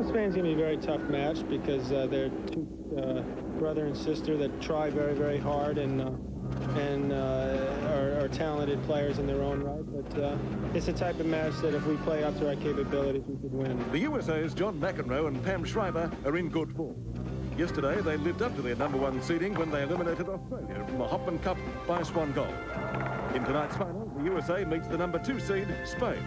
Spain's going to be a very tough match because they're two brother and sister that try very, very hard and are talented players in their own right. But it's the type of match that if we play up to our capabilities, we could win. The USA's J.McEnroe and Pam Shriver are in good form. Yesterday, they lived up to their #1 seeding when they eliminated Australia from the Hopman Cup by Swan Gold. In tonight's final, the USA meets the #2 seed, Spain.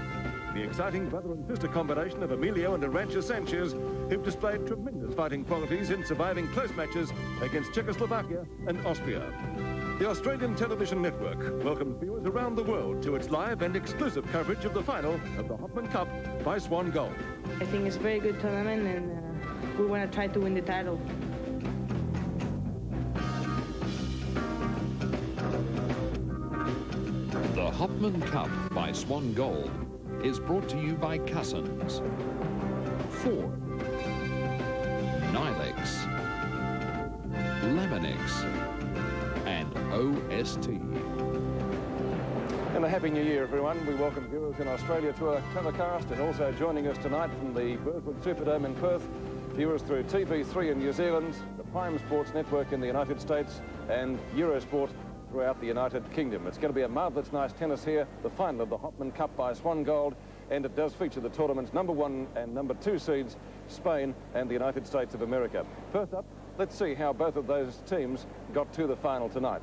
The exciting brother and sister combination of Emilio and E.Sanchez, who've displayed tremendous fighting qualities in surviving close matches against Czechoslovakia and Austria. The Australian Television Network welcomes viewers around the world to its live and exclusive coverage of the final of the Hopman Cup by Swan Gold. I think it's a very good tournament, and we want to try to win the title. The Hopman Cup by Swan Gold is brought to you by Cousins, Ford, Nilex, Lemonix, and OST. And a happy new year, everyone. We welcome viewers in Australia to our telecast, and also joining us tonight from the Burwood Superdome in Perth, viewers through TV3 in New Zealand, the Prime Sports Network in the United States, and Eurosport throughout the United Kingdom. It's going to be a marvellous night's tennis here, the final of the Hopman Cup by Swan Gold, and it does feature the tournament's #1 and #2 seeds, Spain and the United States of America. First up, let's see how both of those teams got to the final tonight.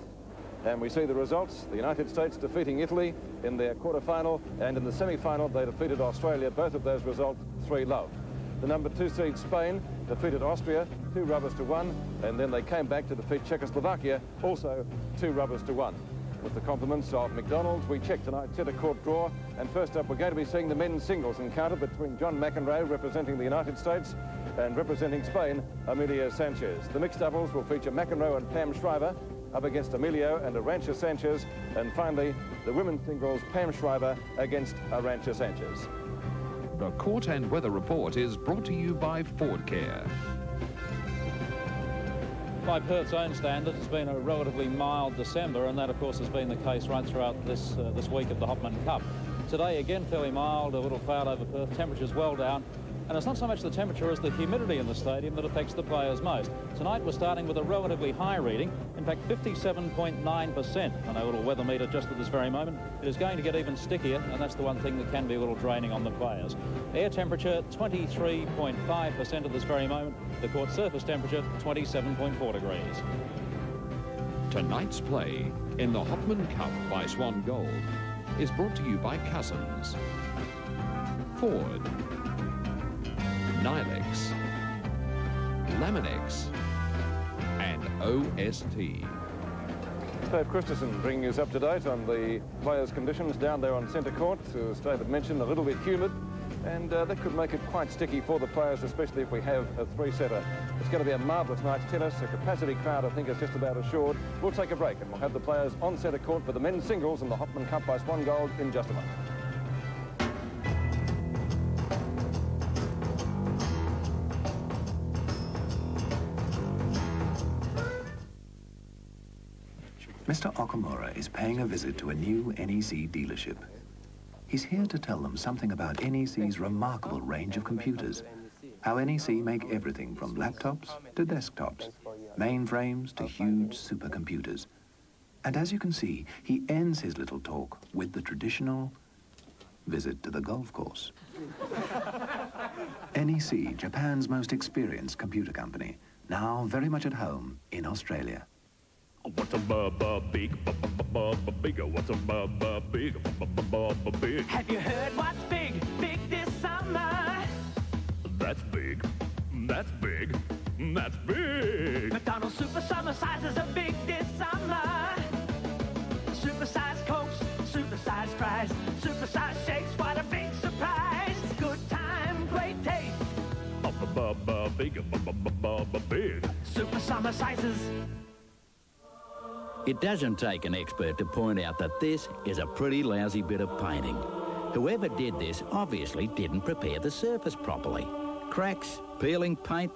And we see the results. The United States defeating Italy in their quarter-final, and in the semi-final they defeated Australia. Both of those results 3-love. The #2 seed, Spain, defeated Austria 2-1, and then they came back to defeat Czechoslovakia, also 2-1. With the compliments of McDonald's, we check tonight's centre court draw, and first up we're going to be seeing the men's singles encounter between J.McEnroe, representing the United States, and representing Spain, Emilio Sanchez. The mixed doubles will feature McEnroe and Pam Shriver up against Emilio and E.Sanchez, and finally the women's singles, Pam Shriver against E.Sanchez. The Court and Weather Report is brought to you by Ford Care. By Perth's own standards, it's been a relatively mild December, and that, of course, has been the case right throughout this week of the Hopman Cup. Today, again, fairly mild, a little cloud over Perth, temperatures well down, and it's not so much the temperature as the humidity in the stadium that affects the players most. Tonight, we're starting with a relatively high reading, in fact, 57.9% on our little weather meter just at this very moment. It is going to get even stickier, and that's the one thing that can be a little draining on the players. Air temperature, 23.5% at this very moment. The court surface temperature, 27.4 degrees. Tonight's play in the Hopman Cup by Swan Gold is brought to you by Cousins, Ford, Nilex, Lemonix, and OST. Dave Christensen bringing us up to date on the players' conditions down there on centre court. As David mentioned, a little bit humid, and that could make it quite sticky for the players, especially if we have a three-setter. It's going to be a marvellous night's tennis. A capacity crowd, I think, is just about assured. We'll take a break, and we'll have the players on centre court for the men's singles in the Hopman Cup by Swan Gold in just a moment. Mr. Okamura is paying a visit to a new NEC dealership. He's here to tell them something about NEC's remarkable range of computers. How NEC make everything from laptops to desktops, mainframes to huge supercomputers. And as you can see, he ends his little talk with the traditional visit to the golf course. NEC, Japan's most experienced computer company, now very much at home in Australia. What's a big, big, what's a big? Have you heard what's big, big this summer? That's big, that's big, that's big. McDonald's Super Summer sizes are big this summer. Super size Cokes, super size fries, super size shakes, what a big surprise. Good time, great taste. Big, big. Super Summer sizes. It doesn't take an expert to point out that this is a pretty lousy bit of painting. Whoever did this obviously didn't prepare the surface properly. Cracks, peeling paint,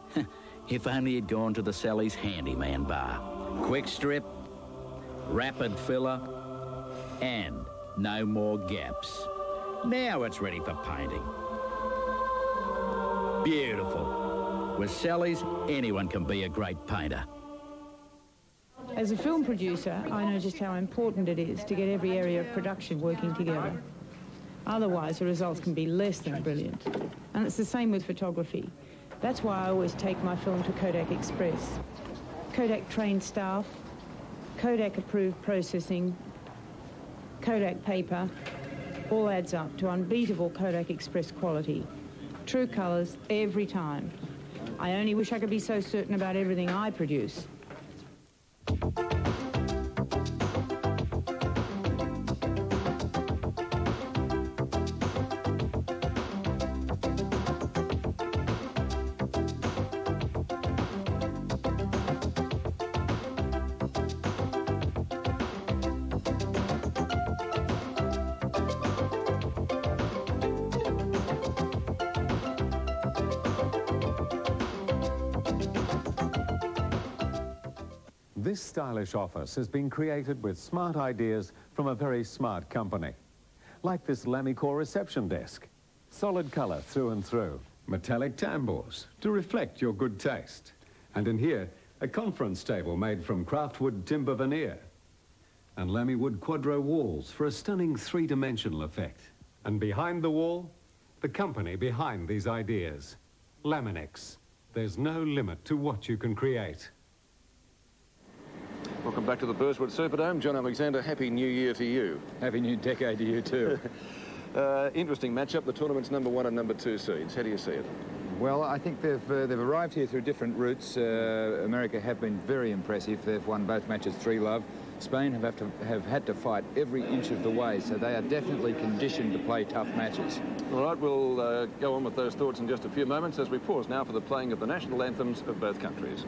if only he'd gone to the Sally's handyman bar. Quick strip, rapid filler, and no more gaps. Now it's ready for painting. Beautiful. With Sally's, anyone can be a great painter. As a film producer, I know just how important it is to get every area of production working together. Otherwise, the results can be less than brilliant. And it's the same with photography. That's why I always take my film to Kodak Express. Kodak trained staff, Kodak approved processing, Kodak paper, all adds up to unbeatable Kodak Express quality. True colours every time. I only wish I could be so certain about everything I produce. This stylish office has been created with smart ideas from a very smart company. Like this Lamicore reception desk. Solid colour through and through. Metallic tambours to reflect your good taste. And in here, a conference table made from craftwood timber veneer. And Lamiwood Quadro walls for a stunning three-dimensional effect. And behind the wall, the company behind these ideas. Laminex. There's no limit to what you can create. Welcome back to the Burswood Superdome. John Alexander, Happy New Year to you. Happy New Decade to you too. Interesting matchup, the tournament's #1 and #2 seeds. How do you see it? Well, I think they've arrived here through different routes. America have been very impressive. They've won both matches 3-love. Spain have had to fight every inch of the way, so they are definitely conditioned to play tough matches. All right, we'll go on with those thoughts in just a few moments as we pause now for the playing of the national anthems of both countries.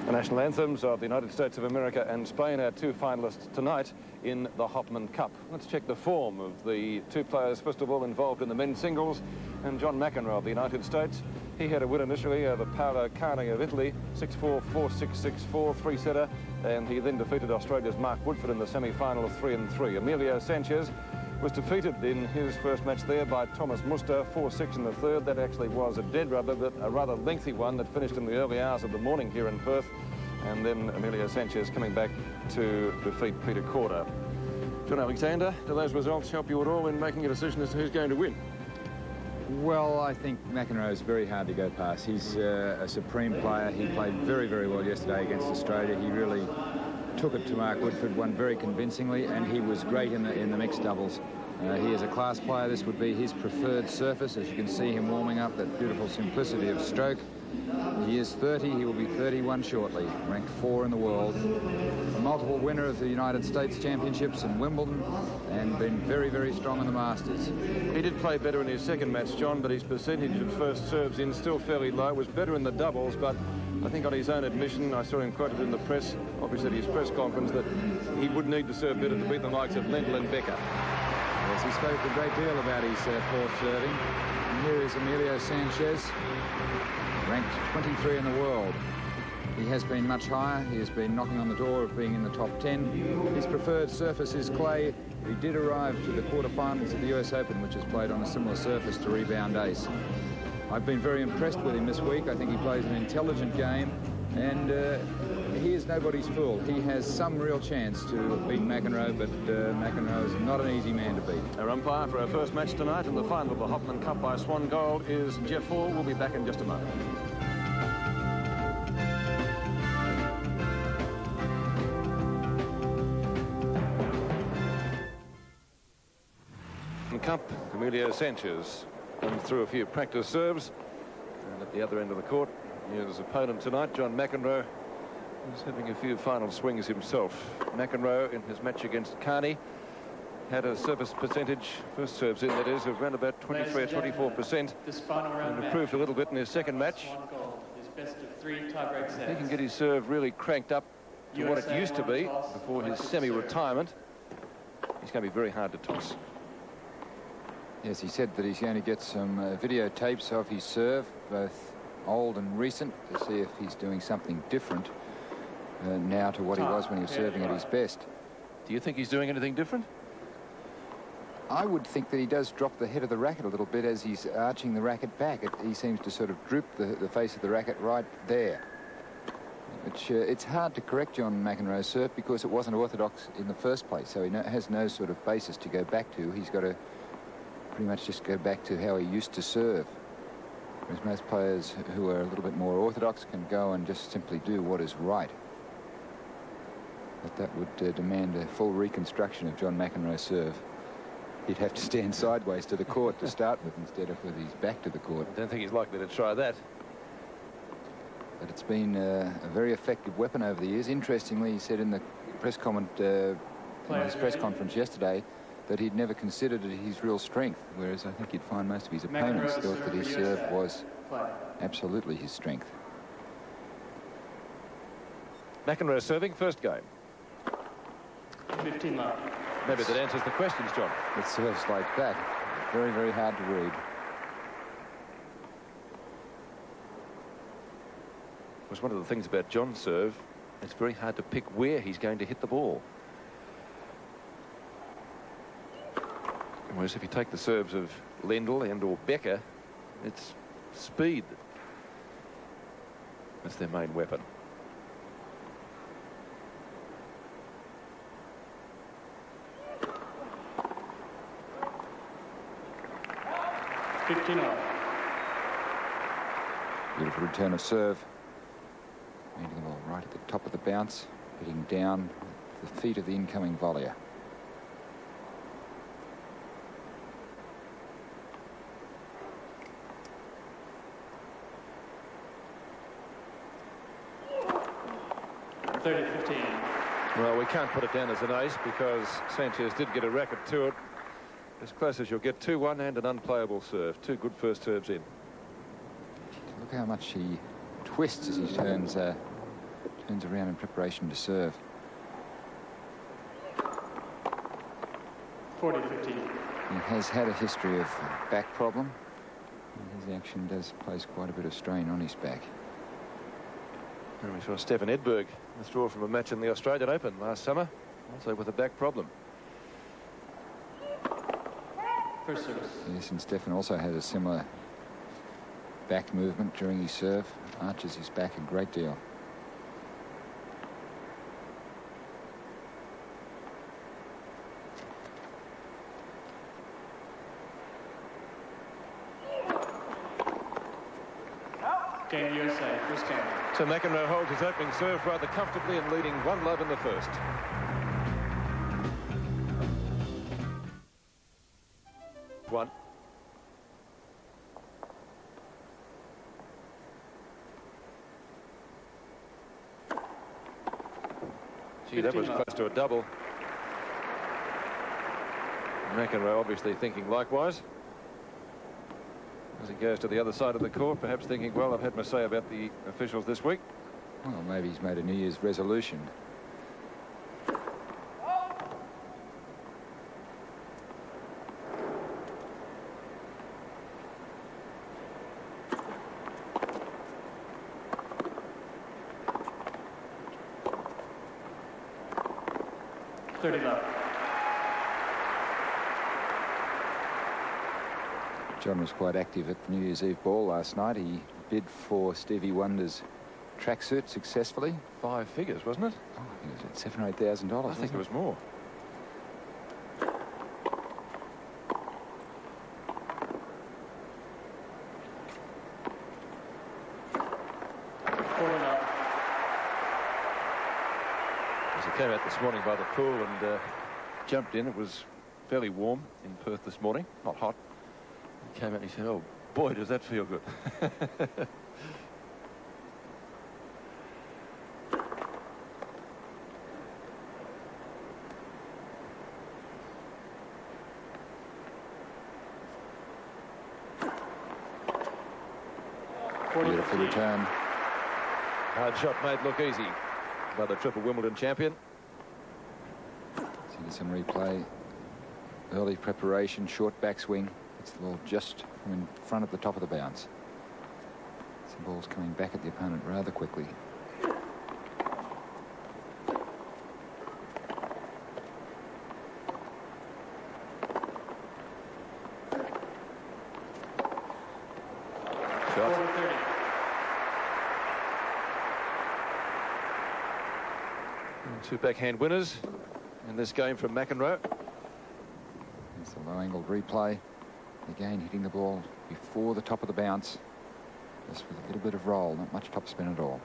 The national anthems of the United States of America and Spain, our two finalists tonight in the Hopman Cup. Let's check the form of the two players, first of all, involved in the men's singles. And J.McEnroe of the United States. He had a win initially over Paolo Cane of Italy, 6-4, 4-6, 6-4, three-setter. And he then defeated Australia's Mark Woodford in the semi-final of 3-3. Emilio Sanchez was defeated in his first match there by Thomas Muster, 4-6 in the third. That actually was a dead rubber, but a rather lengthy one that finished in the early hours of the morning here in Perth. And then Emilio Sanchez coming back to defeat Peter Corder. John Alexander, do those results help you at all in making a decision as to who's going to win? Well, I think McEnroe is very hard to go past. He's a supreme player. He played very, very well yesterday against Australia. He really took it to Mark Woodford, won very convincingly, and he was great in the mixed doubles. He is a class player. This would be his preferred surface. As you can see him warming up, that beautiful simplicity of stroke. He is 30. He will be 31 shortly. Ranked 4 in the world. A multiple winner of the United States Championships and Wimbledon, and been very, very strong in the Masters. He did play better in his second match, John, but his percentage of first serves in still fairly low. Was better in the doubles, but I think on his own admission, I saw him quoted in the press, obviously at his press conference, that he would need to serve better to beat the likes of Lendl and Becker. Yes, he spoke a great deal about his poor serving. And here is Emilio Sanchez, ranked 23 in the world. He has been much higher. He has been knocking on the door of being in the top 10. His preferred surface is clay. He did arrive to the quarterfinals of the US Open, which is played on a similar surface to Rebound Ace. I've been very impressed with him this week. I think he plays an intelligent game, and he is nobody's fool. He has some real chance to beat McEnroe, but McEnroe is not an easy man to beat. Our umpire for our first match tonight in the final of the Hopman Cup by Swan Gold is Jeff Hall. We'll be back in just a moment. Cup, Emilio Sanchez comes through a few practice serves, and at the other end of the court, his opponent tonight, John McEnroe, is having a few final swings himself. McEnroe, in his match against Carney, had a service percentage, first serves in that is, of around about 23 or 24%, and improved a little bit in his second match. He can get his serve really cranked up to what it used to be before his semi-retirement. He's going to be very hard to toss. Yes, he said that he's going to get some videotapes of his serve, both old and recent, to see if he's doing something different now to what he was when he was serving at his best. Do you think he's doing anything different? I would think that he does drop the head of the racket a little bit as he's arching the racket back. He seems to sort of droop the face of the racket right there. Which, it's hard to correct John McEnroe's serve because it wasn't orthodox in the first place, so he has no sort of basis to go back to. He's got to pretty much just go back to how he used to serve. Whereas most players who are a little bit more orthodox can go and just simply do what is right. But that would demand a full reconstruction of John McEnroe's serve. He'd have to stand sideways to the court to start with instead of with his back to the court. I don't think he's likely to try that. But it's been a very effective weapon over the years. Interestingly, he said in the press comment, in his press conference yesterday, that he'd never considered it his real strength, whereas I think you'd find most of his opponents thought that his serve was absolutely his strength. McEnroe serving, first game. 15 love. Maybe that answers the questions, John. It serves like that. Very, very hard to read. Was one of the things about John's serve, it's very hard to pick where he's going to hit the ball. Whereas if you take the serves of Lendl and or Becker, it's speed. That's their main weapon. Beautiful return of serve. Meeting the ball right at the top of the bounce, hitting down the feet of the incoming volleyer. Well, we can't put it down as an ace because Sanchez did get a racket to it. As close as you'll get, 2-1 and an unplayable serve. Two good first serves in. Look how much he twists as he turns around in preparation to serve. 40-15. He has had a history of back problem. And his action does place quite a bit of strain on his back. And we saw Stefan Edberg withdraw from a match in the Australian Open last summer, also with a back problem. First service. Yes, and Stefan also has a similar back movement during his serve. Arches his back a great deal. Game USA, first game. So McEnroe holds his opening serve rather comfortably and leading 1-love in the first. One. Gee, that was close to a double. McEnroe obviously thinking likewise. As he goes to the other side of the court, perhaps thinking, well, I've had my say about the officials this week. Well, maybe he's made a New Year's resolution. John was quite active at New Year's Eve ball last night. He bid for Stevie Wonder's tracksuit successfully. 5 figures, wasn't it? Oh, I think it was at $7,000 or $8,000. I think it was more. As he came out this morning by the pool and jumped in, it was fairly warm in Perth this morning, not hot. He came out and he said, oh boy, does that feel good. Beautiful return. Hard shot made look easy by the triple Wimbledon champion. See this on replay. Early preparation, short backswing. It's the ball just from in front of the top of the bounce. Some balls coming back at the opponent rather quickly. Two backhand winners in this game from McEnroe. It's a low-angled replay. Again, hitting the ball before the top of the bounce. Just with a little bit of roll, not much topspin at all.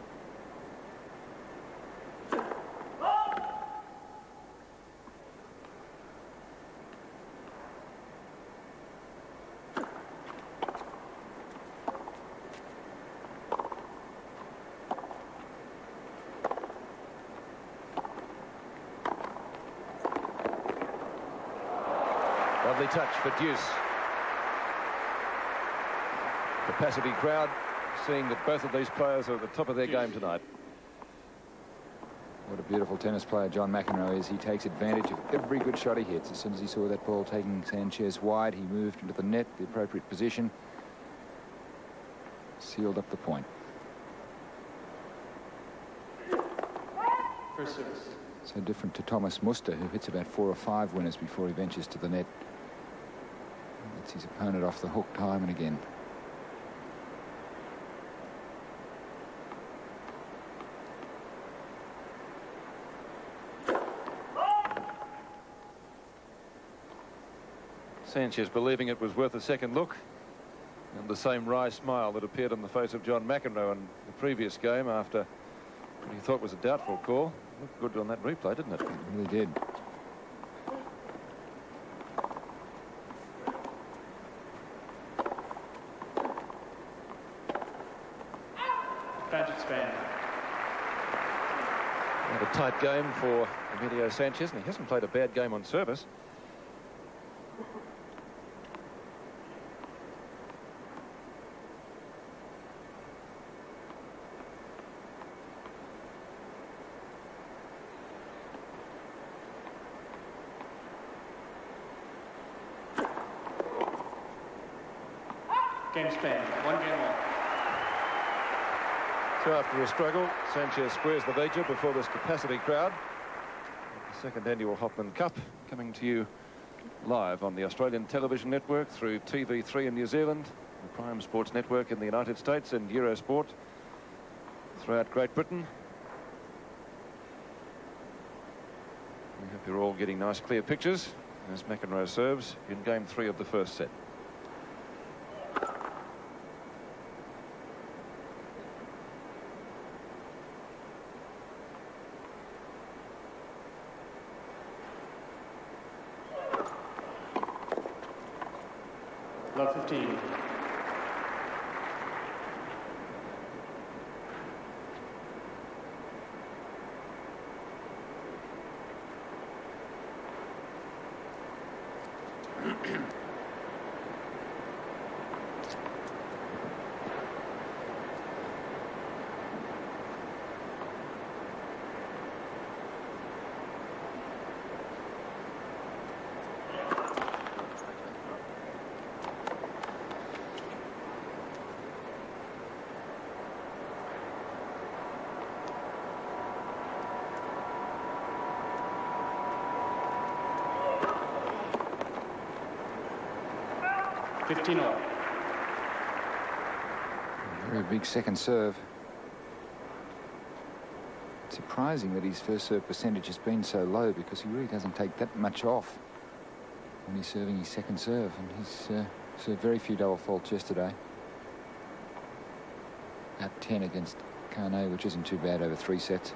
Lovely touch for deuce. Capacity crowd seeing that both of these players are at the top of their game tonight. What a beautiful tennis player John McEnroe is. He takes advantage of every good shot he hits. As soon as he saw that ball taking Sanchez wide, he moved into the net, the appropriate position, sealed up the point. First service. So different to Thomas Muster, who hits about 4 or 5 winners before he ventures to the net. Gets his opponent off the hook time and again. Sanchez believing it was worth a second look, and the same wry smile that appeared on the face of John McEnroe in the previous game after what he thought was a doubtful call. Looked good on that replay, didn't it? It really did. And a tight game for Emilio Sanchez, and he hasn't played a bad game on service. Game span, 1 game all. So after a struggle, Sanchez squares the wager before this capacity crowd. The second annual Hopman Cup coming to you live on the Australian television network, through TV3 in New Zealand, the Prime Sports Network in the United States, and Eurosport throughout Great Britain. We hope you're all getting nice clear pictures as McEnroe serves in game 3 of the first set. Love 15. Very big second serve. It's surprising that his first serve percentage has been so low, because he really doesn't take that much off when he's serving his second serve, and he's served very few double faults yesterday. At 10 against Carnet, which isn't too bad over 3 sets.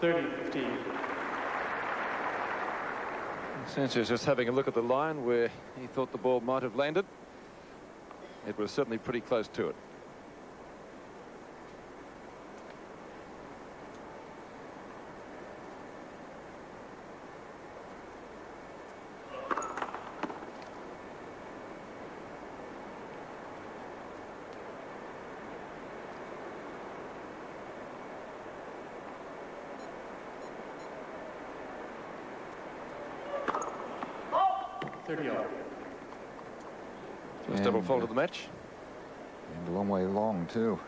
30-15. Sanchez just having a look at the line where he thought the ball might have landed. It was certainly pretty close to it. First double fault of the match. And a long way long, too.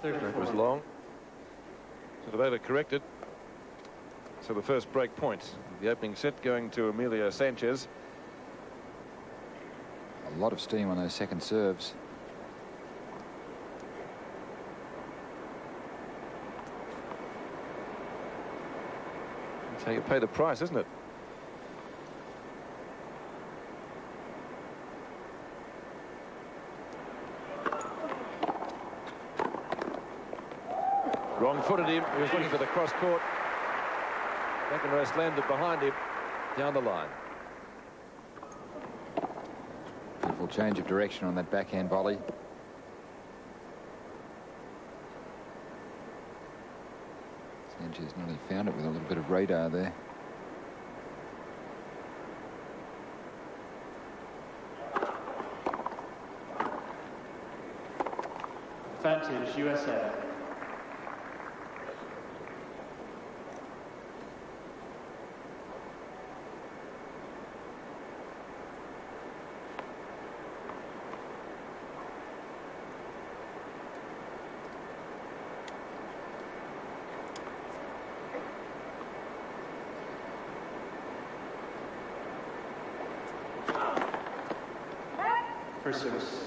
That was long. Sort of overcorrected. So the first break point, the opening set going to Emilio Sanchez. A lot of steam on those second serves. That's how you pay the price, isn't it? Wrong-footed him. He was looking for the cross court. McEnroe slammed it behind him down the line. Beautiful change of direction on that backhand volley. Sanchez nearly found it with a little bit of radar there. Advantage, USA. First service.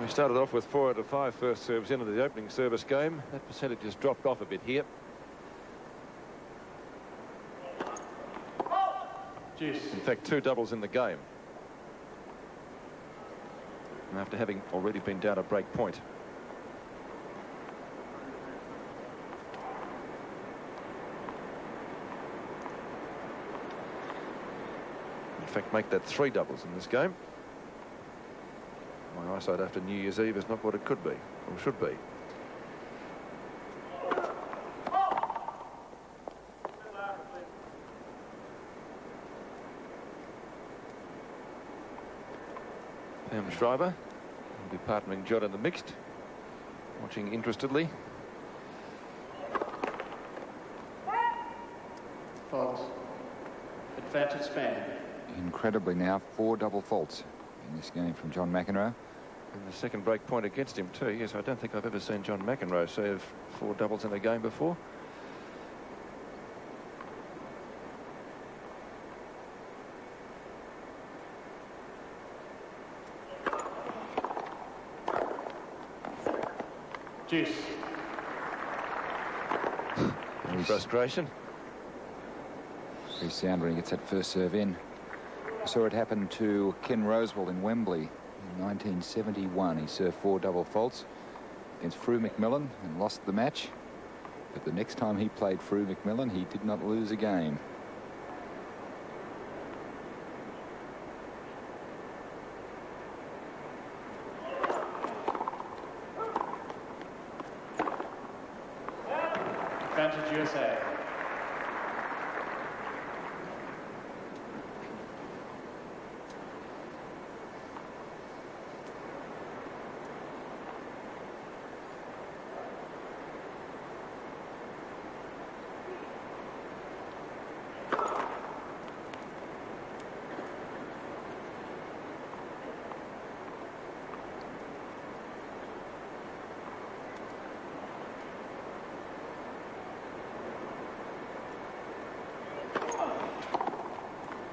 We started off with 4 out of 5 first serves into the opening service game. That percentage has dropped off a bit here. In fact, 2 doubles in the game. after having already been down a break point. In fact, make that 3 doubles in this game. My eyesight after New Year's Eve is not what it could be, or should be. Pam Schreiber will be partnering John in the mixed, watching interestedly. Faults. Advantage Spain. Incredibly now, 4 double faults in this game from J.McEnroe. And the second break point against him too. Yes, I don't think I've ever seen J.McEnroe serve 4 doubles in a game before. Juice. Any frustration? Pretty sound when he gets that first serve in. I saw it happen to Ken Rosewell in Wembley in 1971. He served 4 double faults against Frew McMillan and lost the match. But the next time he played Frew McMillan, he did not lose a game. Advantage USA.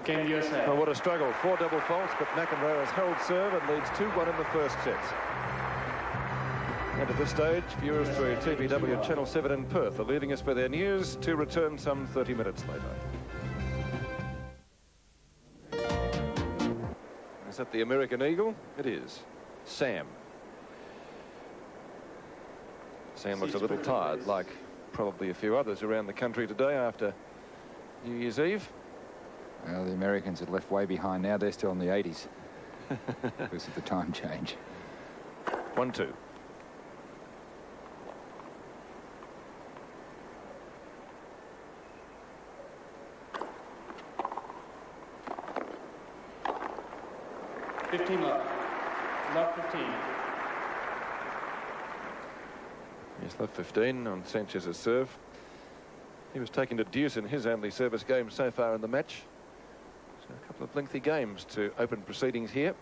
Game USA. Oh, what a struggle. 4 double faults, but McEnroe has held serve and leads 2-1 in the first set. And at this stage, viewers through TVW Channel 7 in Perth are leaving us for their news to return some 30 minutes later. Is that the American Eagle? It is. Sam. Sam looks a little tired, like probably a few others around the country today after New Year's Eve. Well, the Americans are left way behind now. They're still in the 80s because of the time change. 1-2. Love 15. Yes, love 15 on Sanchez's serve. He was taken to deuce in his only service game so far in the match. So a couple of lengthy games to open proceedings here.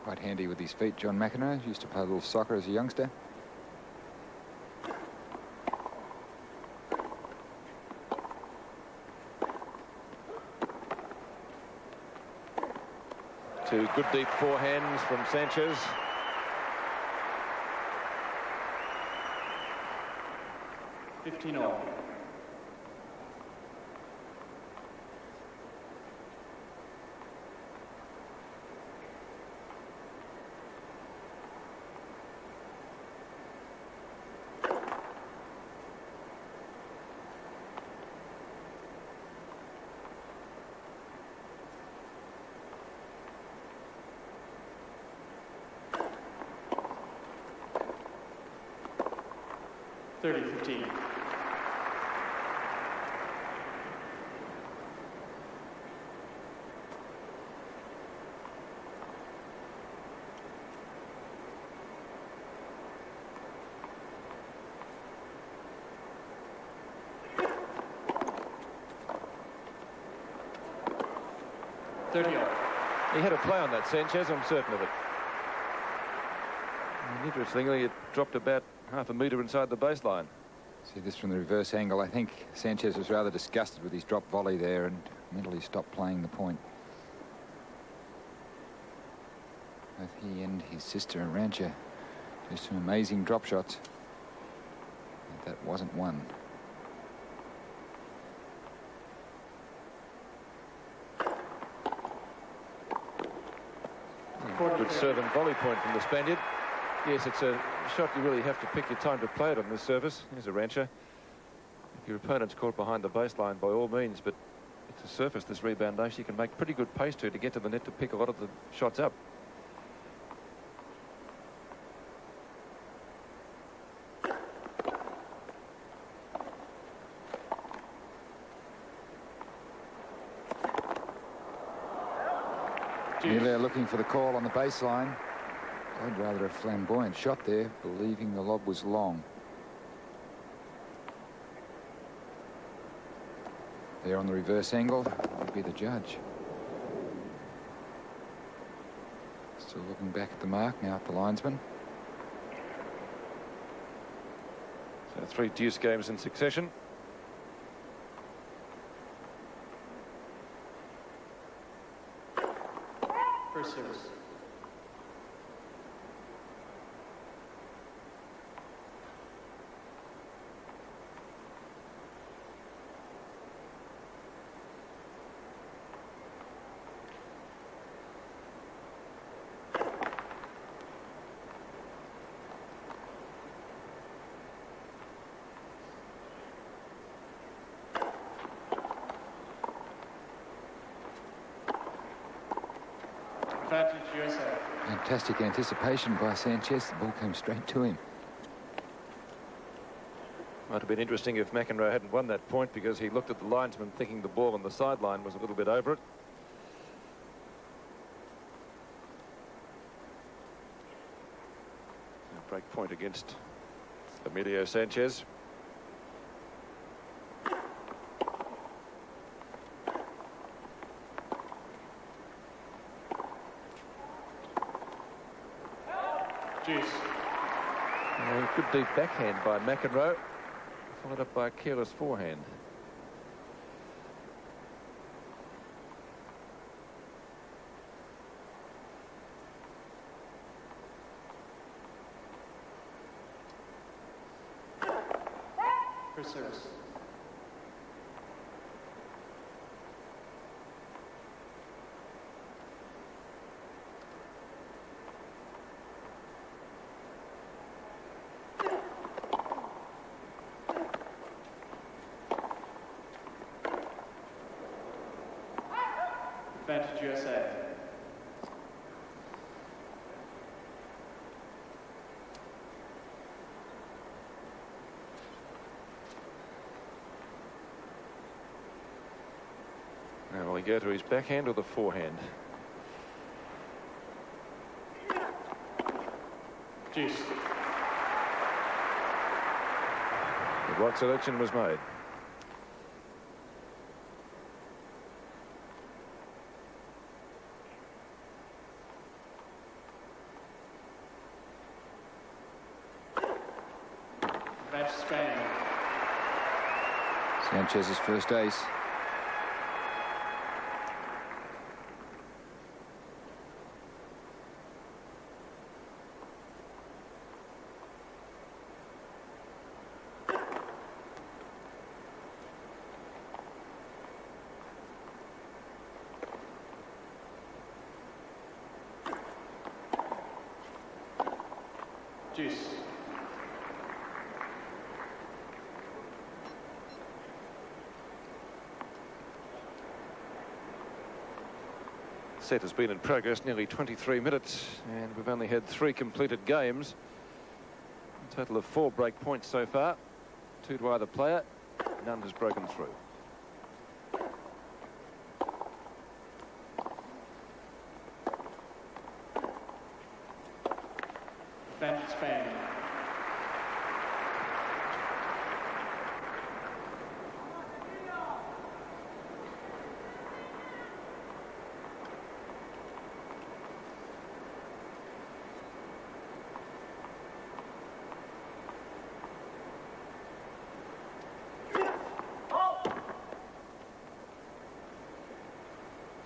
Quite handy with his feet, J.McEnroe. Used to play a little soccer as a youngster. Two good deep forehands from Sanchez. $15. $30-15. He had a play on that, Sanchez, I'm certain of it. And interestingly, it dropped about half a metre inside the baseline. See this from the reverse angle. I think Sanchez was rather disgusted with his drop volley there and mentally stopped playing the point. Both he and his sister Arantxa do some amazing drop shots. But that wasn't one. Good serve and volley point from the Spaniard. Yes, it's a shot you really have to pick your time to play it on this surface. Here's a rancher. If your opponent's caught behind the baseline, by all means, but it's a surface this rebound nation you can make pretty good pace to get to the net to pick a lot of the shots up. Emilio looking for the call on the baseline. Played rather a flamboyant shot there, believing the lob was long. There on the reverse angle would be the judge. Still looking back at the mark, now at the linesman. So 3 deuce games in succession. First service. Advantage USA. Fantastic anticipation by Sanchez. The ball came straight to him. Might have been interesting if McEnroe hadn't won that point, because he looked at the linesman thinking the ball on the sideline was a little bit over it. A break point against Emilio Sanchez. Good deep backhand by McEnroe, followed up by a careless forehand. First service. Advantage USA. Now will he go to his backhand or the forehand? Juice. The right selection was made. Sanchez's first ace. Juice. Set has been in progress nearly 23 minutes, and we've only had 3 completed games. A total of 4 break points so far. 2 to either player. None has broken through. Advantage Spain.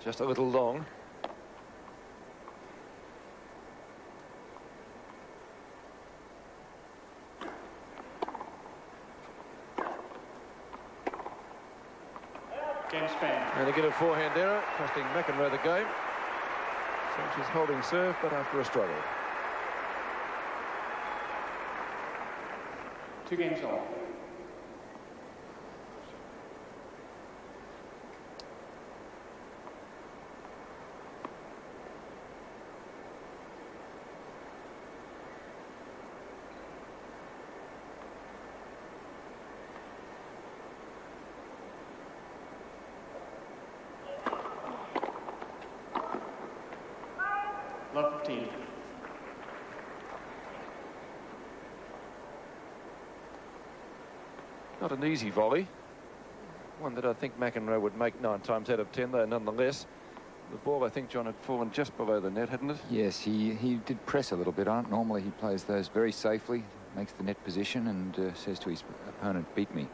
Just a little long. Game span. And again a forehand error, costing McEnroe the game. Sanchez holding serve, but after a struggle. 2 games all. Love 15. Not an easy volley. One that I think McEnroe would make 9 times out of 10, though nonetheless. The ball, I think, John, had fallen just below the net, hadn't it? Yes, he did press a little bit on it. Normally he plays those very safely, makes the net position and says to his opponent, beat me.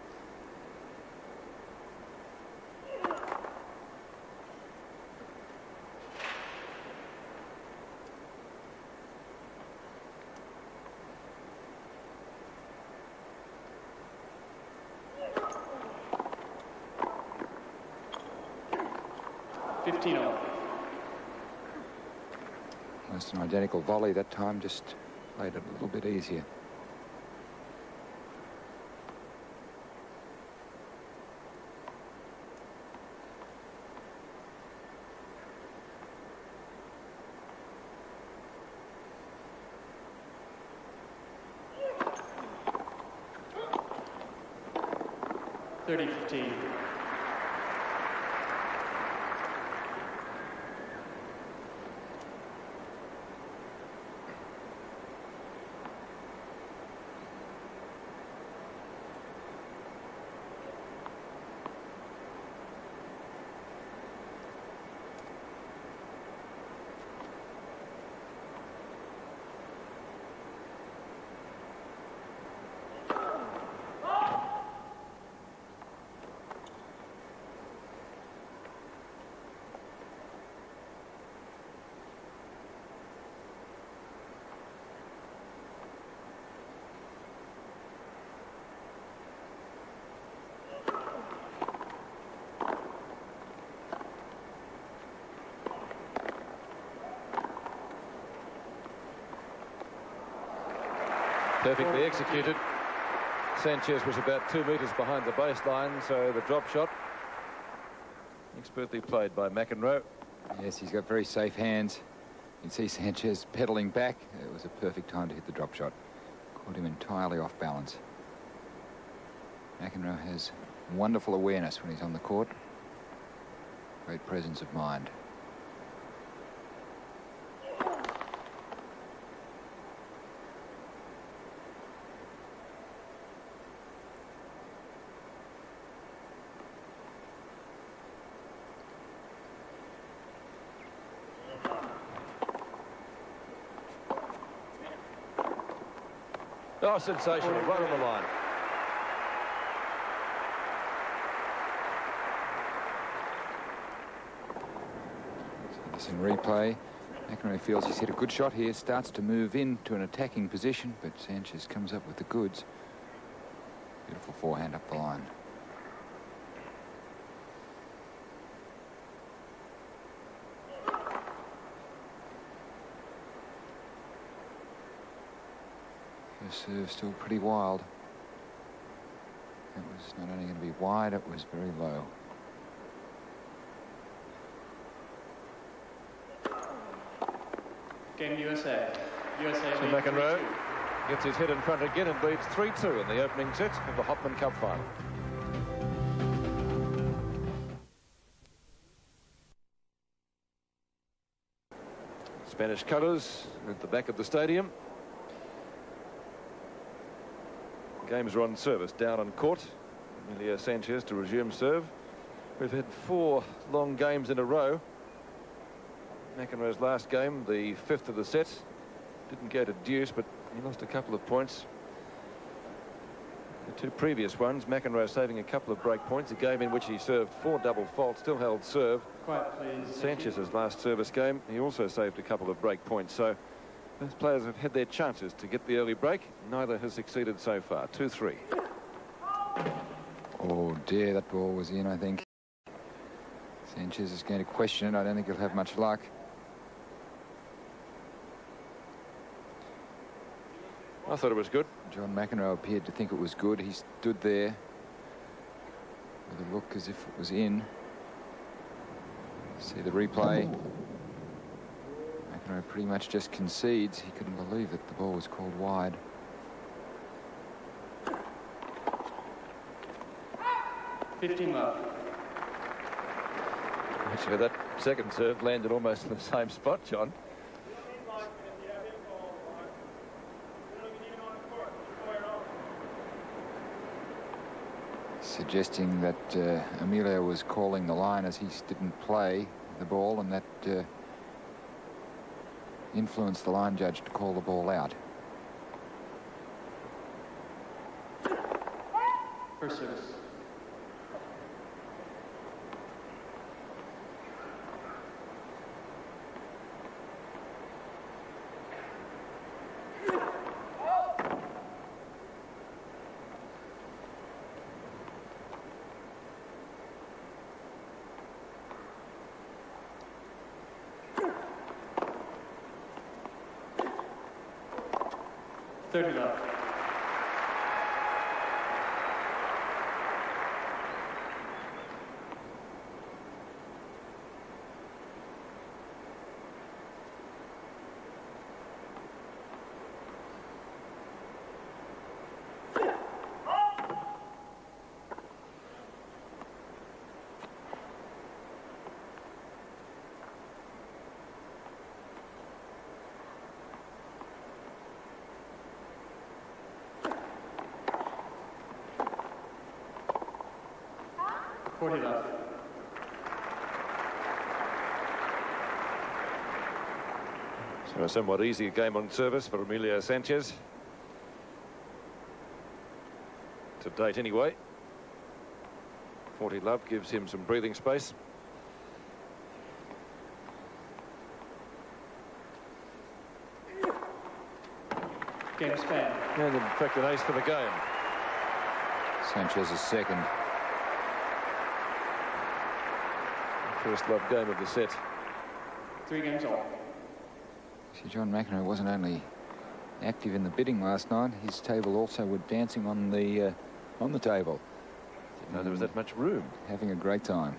Almost an identical volley that time, just played it a little bit easier. $30-15. Perfectly executed. Sanchez was about 2 metres behind the baseline, so the drop shot expertly played by McEnroe. Yes, he's got very safe hands. You can see Sanchez pedaling back. It was a perfect time to hit the drop shot. Caught him entirely off balance. McEnroe has wonderful awareness when he's on the court. Great presence of mind. Oh, sensational, right on the line. So this in replay. McEnroe feels he's hit a good shot here, starts to move into an attacking position, but Sanchez comes up with the goods. Beautiful forehand up the line. Serve still pretty wild. It was not only going to be wide, it was very low. Game USA. USA. So McEnroe gets his head in front again and leads 3-2 in the opening set of the Hopman Cup final. Spanish colours at the back of the stadium. Games are on service, down on court. Emilio Sanchez to resume serve. We've had 4 long games in a row. McEnroe's last game, the 5th of the set, didn't go to deuce, but he lost a couple of points. The 2 previous ones, McEnroe saving a couple of break points, a game in which he served 4 double faults, still held serve. Quiet, please. Sanchez's last service game, he also saved a couple of break points. So both players have had their chances to get the early break. Neither has succeeded so far. 2-3. Oh dear, that ball was in, I think. Sanchez is going to question it. I don't think he'll have much luck. I thought it was good. J.McEnroe appeared to think it was good. He stood there with a look as if it was in. See the replay. McEnroe pretty much just concedes. He couldn't believe that the ball was called wide. Actually, that second serve landed almost in the same spot, John. Suggesting that Emilio was calling the line as he didn't play the ball, and that influenced the line judge to call the ball out. First service. Third love. Love. So a somewhat easier game on service for Emilio Sanchez. To date anyway. 40 love gives him some breathing space. Game span. And in fact an ace for the game. Sanchez's second. First love game of the set. 3 games all. See, J.McEnroe wasn't only active in the bidding last night, his table also were dancing on the table. Didn't know there was that much room. Having a great time.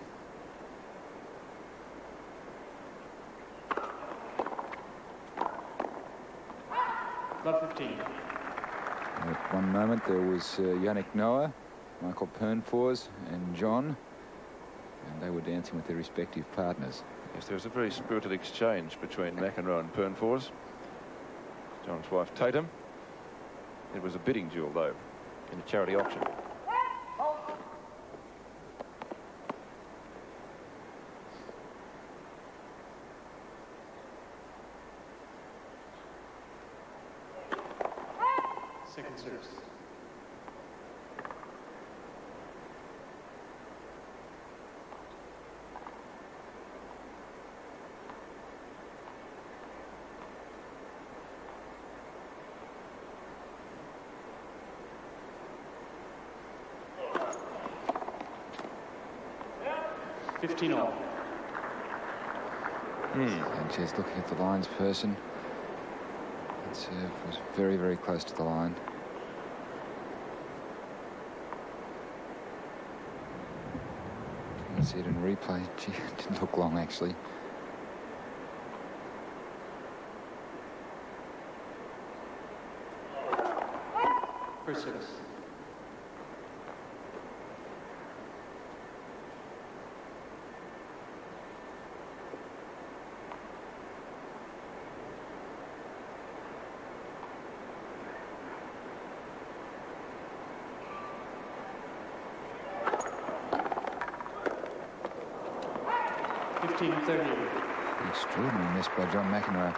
Love 15. At one moment there was Yannick Noah, Michael Pernfors and John, and they were dancing with their respective partners. Yes, there was a very spirited exchange between McEnroe and Pernfors. John's wife Tatum. It was a bidding duel though, in a charity auction. Second service. $15 Sanchez looking at the lines person. That serve was very, very close to the line. You can see it in replay. Gee, it didn't look long actually. First service. Extraordinary miss by J.McEnroe.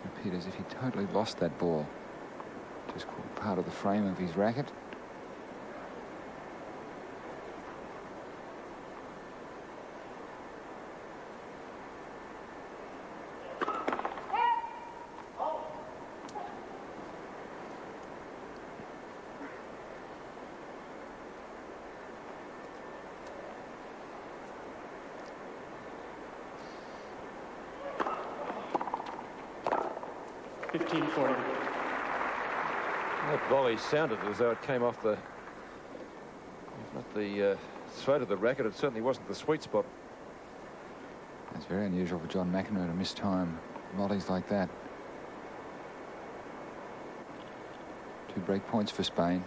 It appeared as if he totally lost that ball. Just caught part of the frame of his racket. 15-40. That volley sounded as though it came off the, if not the throat of the racket, it certainly wasn't the sweet spot. It's very unusual for J.McEnroe to miss time volleys like that. 2 break points for Spain.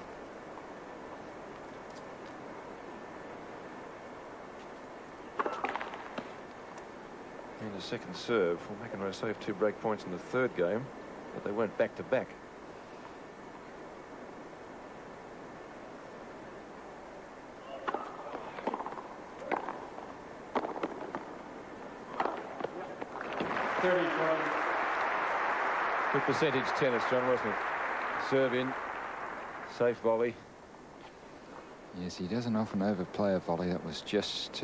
And a second serve. Well, McEnroe saved 2 break points in the third game, but they weren't back to back. Good percentage tennis, John, wasn't it? Serve in, safe volley. Yes, he doesn't often overplay a volley. That was just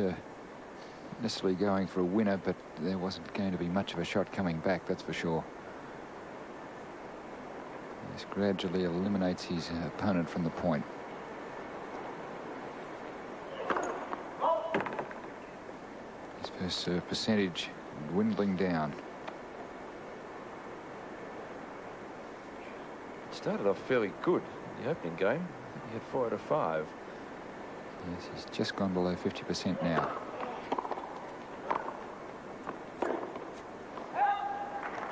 necessarily going for a winner, but there wasn't going to be much of a shot coming back, that's for sure. This gradually eliminates his opponent from the point. His first serve percentage dwindling down. Started off fairly good in the opening game. He had 4 out of 5. Yes, he's just gone below 50% now.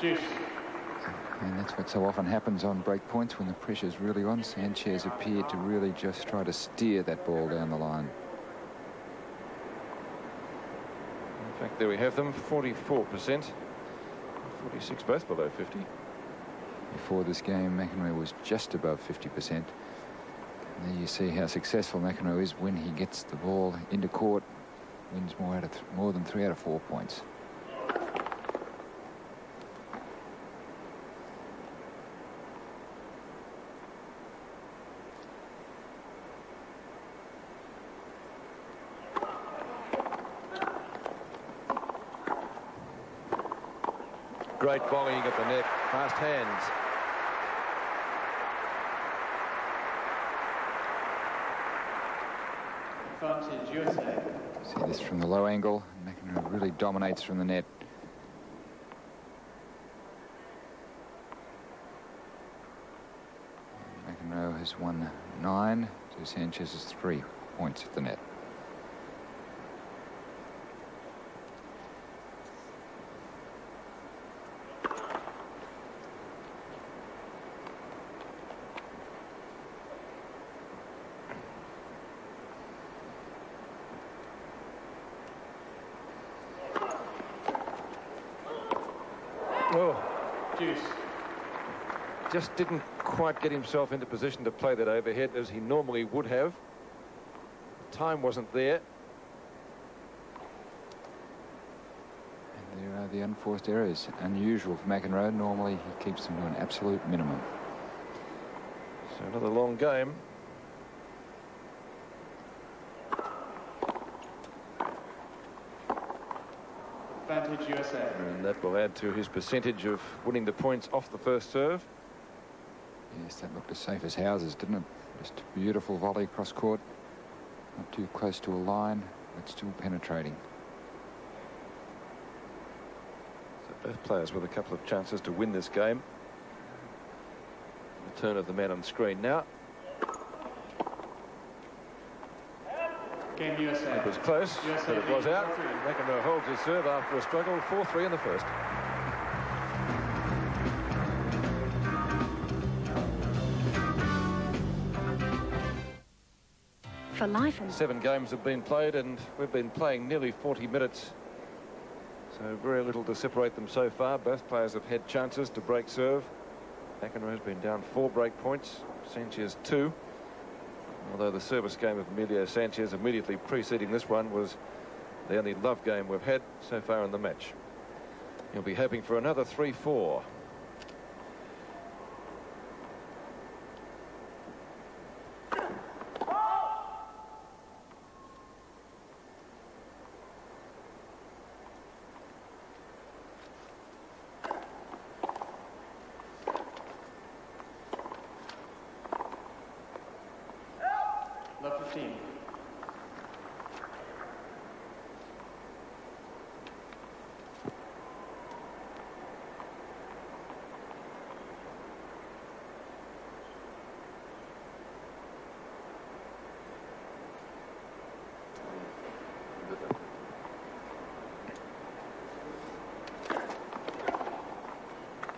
Juice. And that's what so often happens on break points when the pressure's really on. Sanchez appeared to really just try to steer that ball down the line. In fact, there we have them, 44%. 46 both below 50. Before this game, McEnroe was just above 50%. And there you see how successful McEnroe is when he gets the ball into court. Wins more than 3 out of 4 points. Great volleying at the net, fast hands. Advantage USA. See this from the low angle. McEnroe really dominates from the net. McEnroe has won 9 to Sanchez's 3 points at the net. Oh, Juice. Just didn't quite get himself into position to play that overhead as he normally would have. Time wasn't there. And there are the unforced errors. Unusual for McEnroe. Normally he keeps them to an absolute minimum. So another long game. Advantage USA. And that will add to his percentage of winning the points off the first serve. Yes, that looked as safe as houses, didn't it? Just a beautiful volley across court. Not too close to a line, but still penetrating. So both players with a couple of chances to win this game. The turn of the man on screen now. Game USA. It was close, USA but it was out. 4-3. McEnroe holds his serve after a struggle. 4-3 in the first. For life. 7 games have been played, and we've been playing nearly 40 minutes. So very little to separate them so far. Both players have had chances to break serve. McEnroe has been down 4 break points. Sanchez 2. Although the service game of Emilio Sanchez immediately preceding this one was the only love game we've had so far in the match. He'll be hoping for another 3-4. Love 15.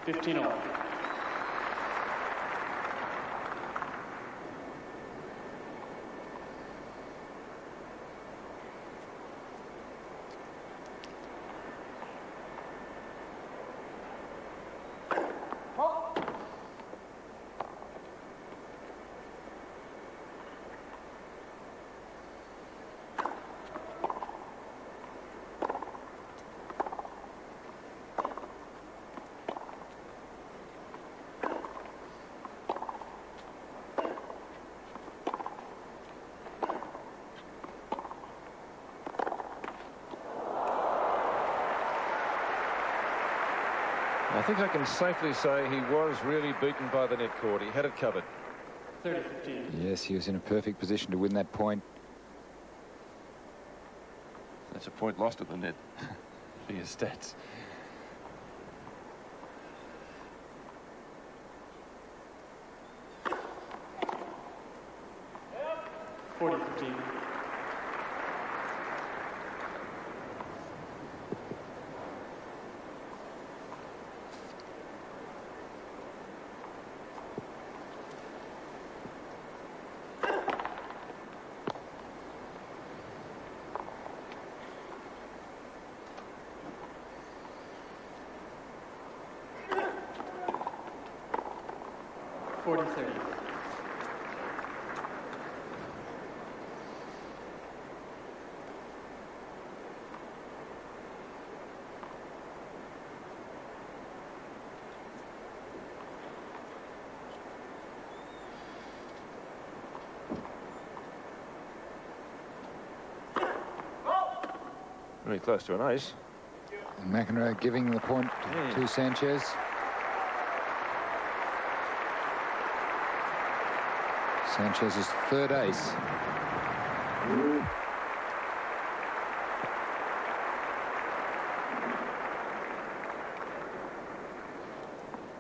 15-all. I think I can safely say he was really beaten by the net cord. He had it covered. 30-15. Yes, he was in a perfect position to win that point. That's a point lost at the net for your stats. Yep. 40-15. Very close to an ace. And McEnroe giving the point to Sanchez. Sanchez's third ace.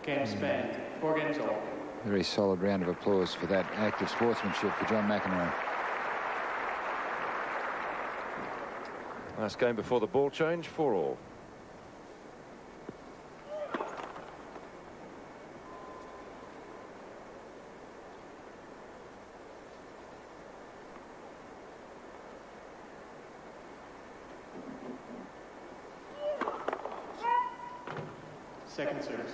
Game span, 4 games all. Very solid round of applause for that act of sportsmanship for John McEnroe. Last game before the ball change, 4-all. Second service.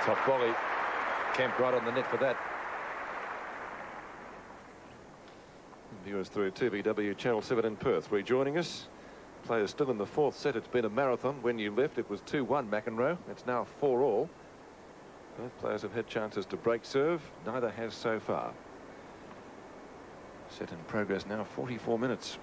Top volley. Camped right on the net for that. Viewers through TVW Channel 7 in Perth rejoining us. Players still in the fourth set. It's been a marathon. When you left, it was 2-1 McEnroe. It's now 4-all. Both players have had chances to break serve. Neither has so far. Set in progress now, 44 minutes.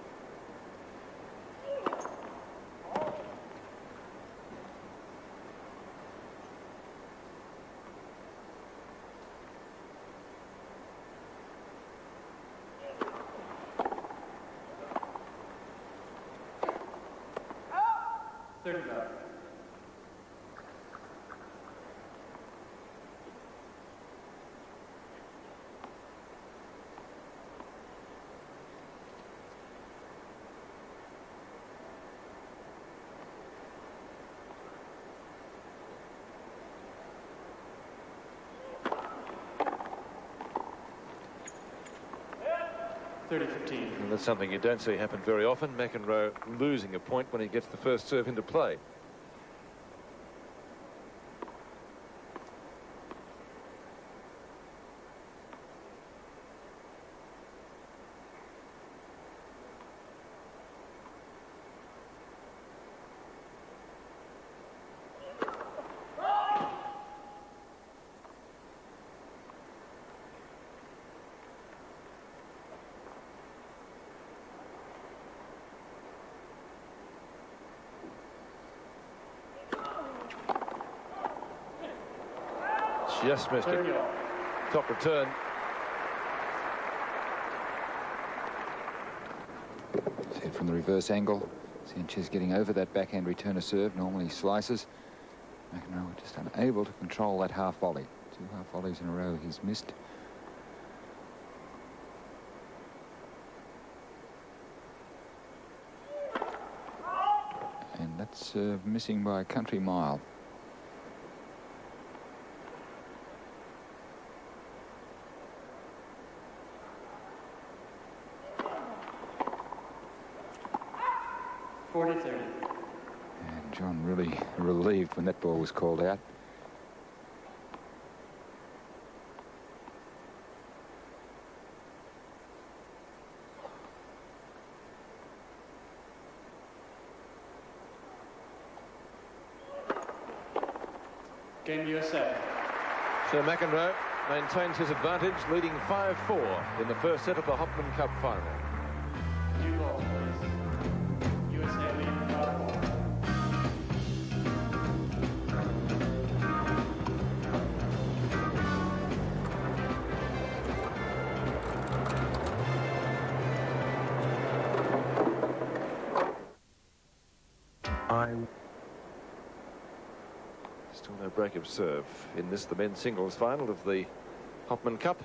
And that's something you don't see happen very often. McEnroe losing a point when he gets the first serve into play. Just missed it. Top return. From the reverse angle, Sanchez getting over that backhand return of serve. Normally slices. McEnroe just unable to control that half volley. 2 half volleys in a row he's missed. And that's missing by a country mile. And John really relieved when that ball was called out. Game USA. So McEnroe maintains his advantage, leading 5-4 in the first set of the Hopman Cup final. New balls, please. USA leading 5-4. Still no break of serve in this, the men's singles final of the Hopman Cup.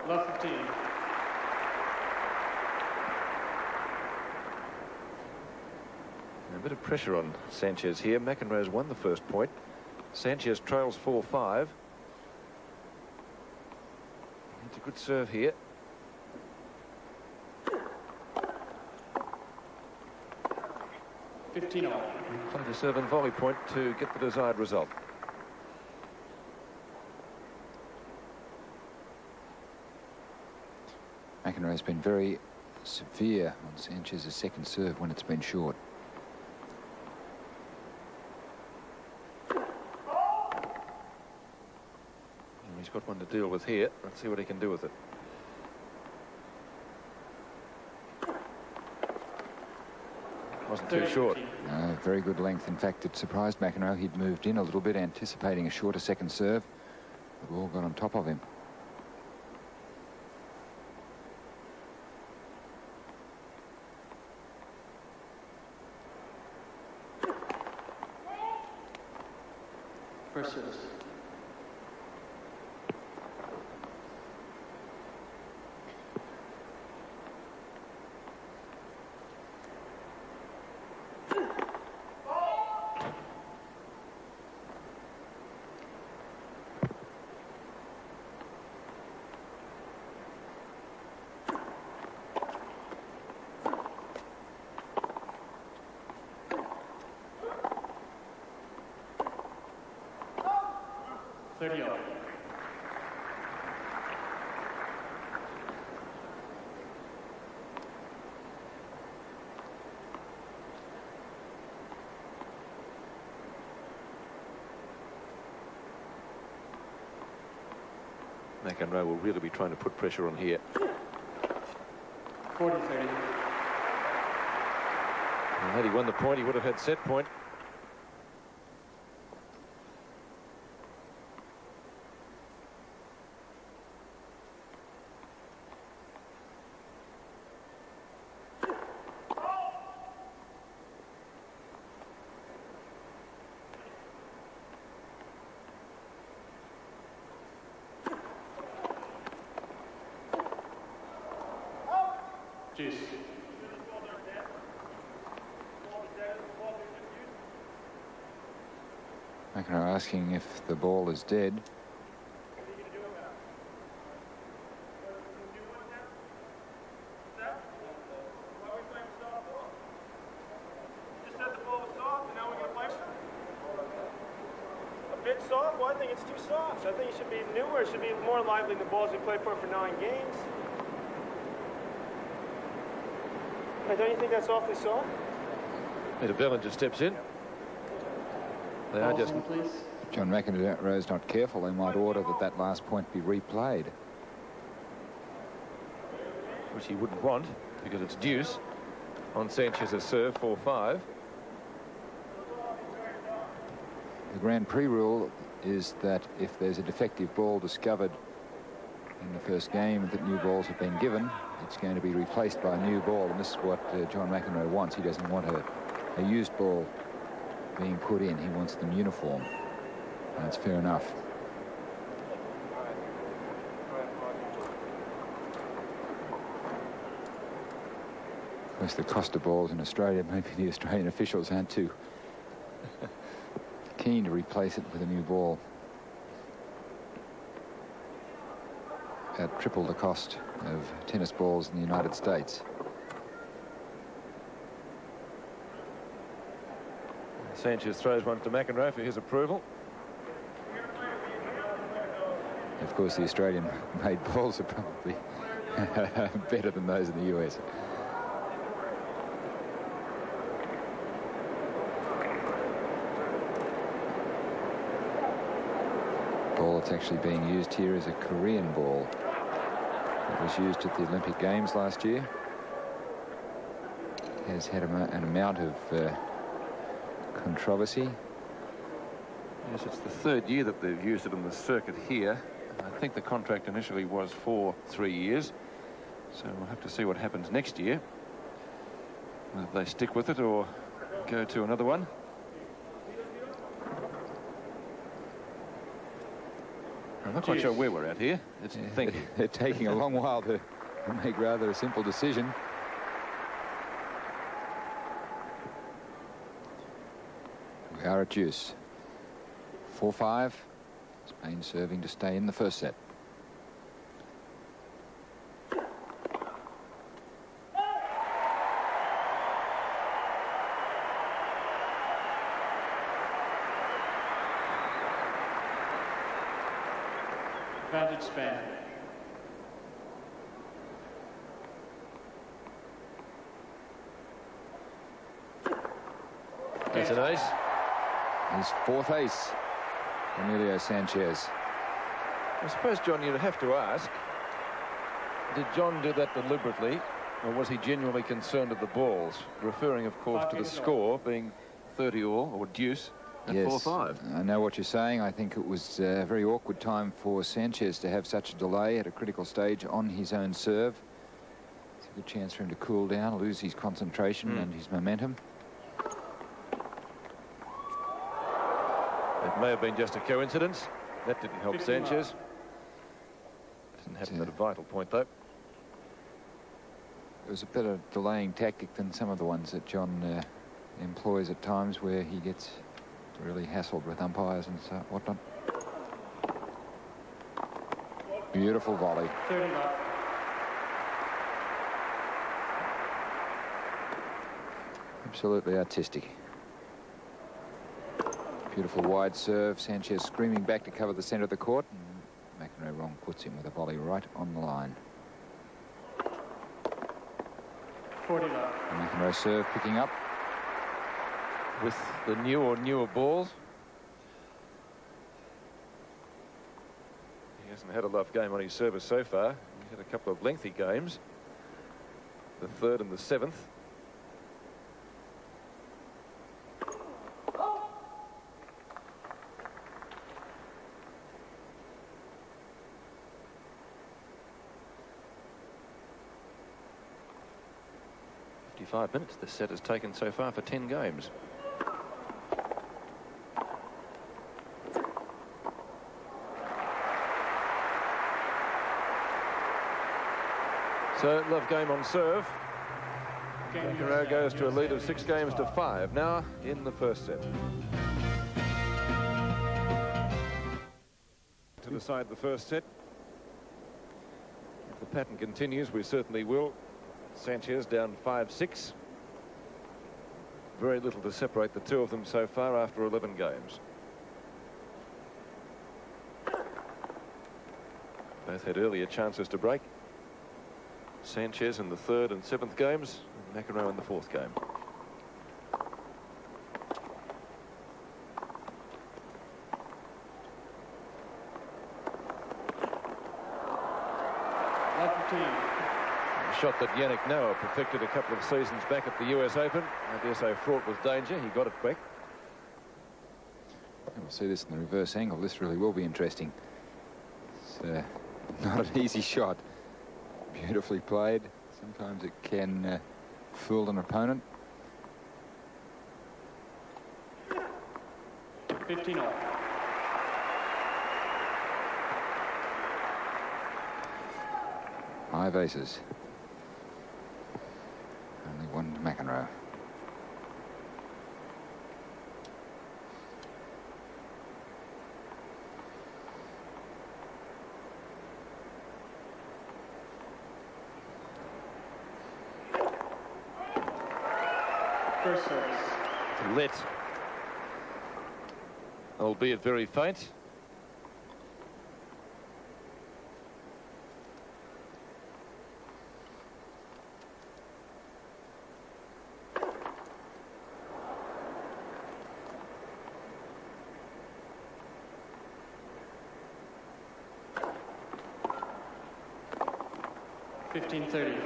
Love 15. A bit of pressure on Sanchez here. McEnroe's won the first point. Sanchez trails 4-5. It's a good serve here. Played a serve and volley point to get the desired result. McEnroe's been very severe on Sanchez's second serve when it's been short. He's got one to deal with here. Let's see what he can do with it. Wasn't too short. No, very good length. In fact, it surprised McEnroe. He'd moved in a little bit, anticipating a shorter second serve. The ball got on top of him. First service. McEnroe will really be trying to put pressure on here. 40-30. And had he won the point, he would have had set point. McEnroe asking if the ball is dead. Soft? Well, I think it's too soft. I think it should be newer. It should be more lively than the balls we played for 9 games. Don't you think that's awfully soft? Peter Bellinger steps in. They are just... John McEnroe's not careful. They might order that last point be replayed. Which he wouldn't want, because it's deuce. on Sanchez's serve, 4-5. The Grand Prix rule is that if there's a defective ball discovered in the first game that new balls have been given, it's going to be replaced by a new ball, and this is what John McEnroe wants. He doesn't want a used ball being put in. He wants them uniform. And that's fair enough. Of course, the cost of balls in Australia, maybe the Australian officials aren't too keen to replace it with a new ball. About triple the cost of tennis balls in the United States. Sanchez throws one to McEnroe for his approval. Of course, the Australian-made balls are probably better than those in the US. Ball that's actually being used here is a Korean ball. It was used at the Olympic Games last year. It has had an amount of controversy. Yes, it's the third year that they've used it on the circuit here. I think the contract initially was for 3 years. So we'll have to see what happens next year. Whether they stick with it or go to another one. I'm not quite sure where we're at here. It's thinking. They're taking a long while to make rather a simple decision. We are at deuce. 4-5. Spain serving to stay in the first set. Advantage Spain. That's an ace. His fourth ace, Emilio Sanchez. I suppose, John, you'd have to ask, did John do that deliberately, or was he genuinely concerned with the balls? Referring, of course, to the score being 30-all, or deuce, at 4-5. I know what you're saying. I think it was a very awkward time for Sanchez to have such a delay at a critical stage on his own serve. It's a good chance for him to cool down, lose his concentration and his momentum. It may have been just a coincidence. That didn't help Sanchez. Didn't happen at a vital point, though. It was a better delaying tactic than some of the ones that John employs at times, where he gets really hassled with umpires and so whatnot. Beautiful volley. 30 love. Absolutely artistic. Beautiful wide serve. Sanchez screaming back to cover the centre of the court. And McEnroe wrong puts him with a volley right on the line. 40 love. McEnroe serve picking up. With the new or newer balls. He hasn't had a love game on his service so far. He's had a couple of lengthy games. The third and the seventh. Minutes this set has taken so far for 10 games. So love game on serve. McEnroe goes to a lead of 6 games to 5 now in the first set. To decide the first set. If the pattern continues, we certainly will. Sanchez down 5-6. Very little to separate the two of them so far after 11 games. Both had earlier chances to break. Sanchez in the third and seventh games, and McEnroe in the fourth game. A shot that Yannick Noah perfected a couple of seasons back at the US Open. I dare say fraught with danger. He got it quick. We'll see this in the reverse angle. This really will be interesting. It's not an easy shot. Beautifully played. Sometimes it can fool an opponent. 15-all. Five aces. Only one to McEnroe. First service. Lit. Albeit very faint. $15.30.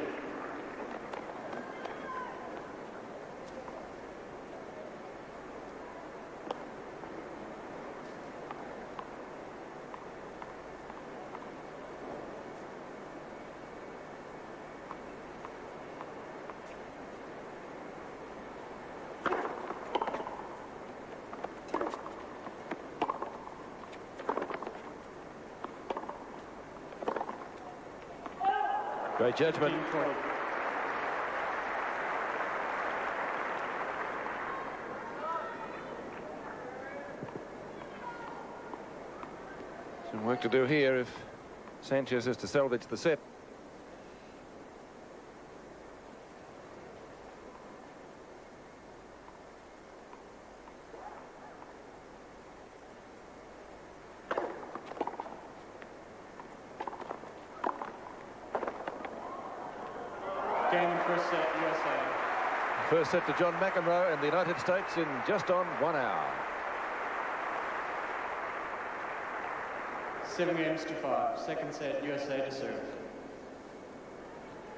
Great judgment. Some work to do here if Sanchez is to salvage the set. Game first set, USA. First set to John McEnroe in the United States in just on 1 hour. 7-5. Second set, USA to serve.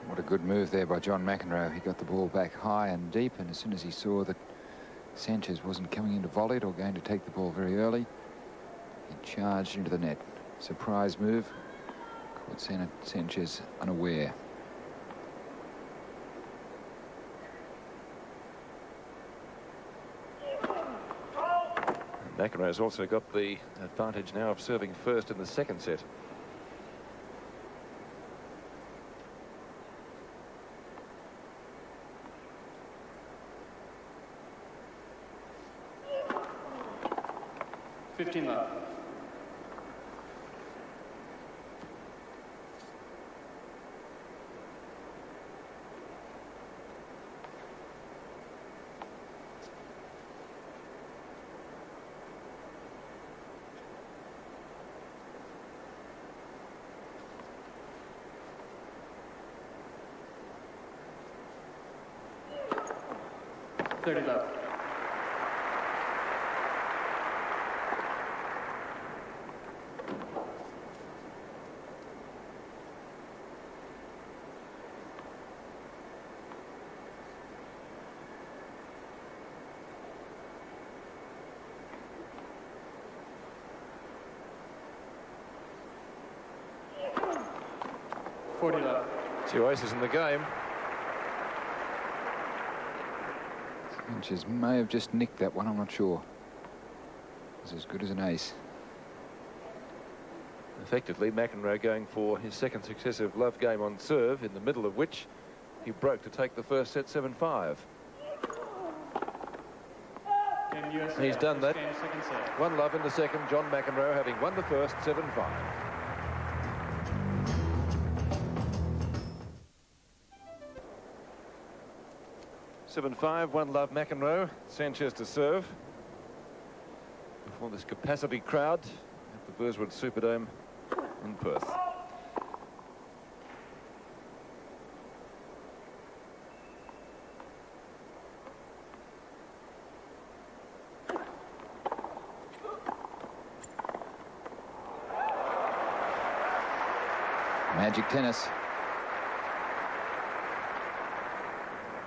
What a good move there by John McEnroe. He got the ball back high and deep, and as soon as he saw that Sanchez wasn't coming into volleyed or going to take the ball very early, he charged into the net. Surprise move. Caught Sanchez unaware. McEnroe's also got the advantage now of serving first in the second set. $15. $30. $40. Two aces in the game. Sanchez may have just nicked that one, I'm not sure. It's as good as an ace. Effectively, McEnroe going for his second successive love game on serve, in the middle of which he broke to take the first set 7-5. He's done that. One love in the second. John McEnroe having won the first 7-5. One love McEnroe. Sanchez to serve before this capacity crowd at the Burswood Superdome in Perth. Magic tennis.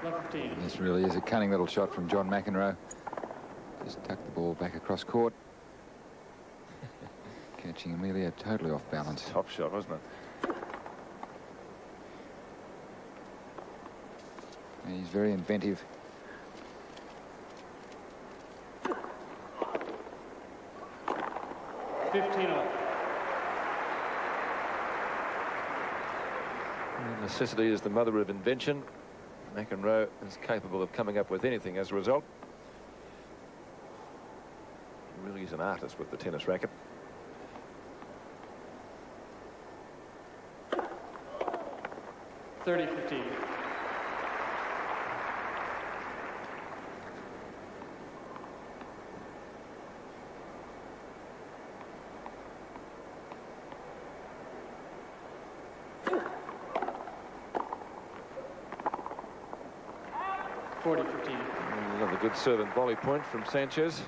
Love 15. This really is a cunning little shot from J.McEnroe. Just tucked the ball back across court. Catching Emilio totally off balance. Top shot, wasn't it? And he's very inventive. Necessity is the mother of invention. McEnroe is capable of coming up with anything as a result. He really is an artist with the tennis racket. $30-15. Another good serve and volley point from Sanchez.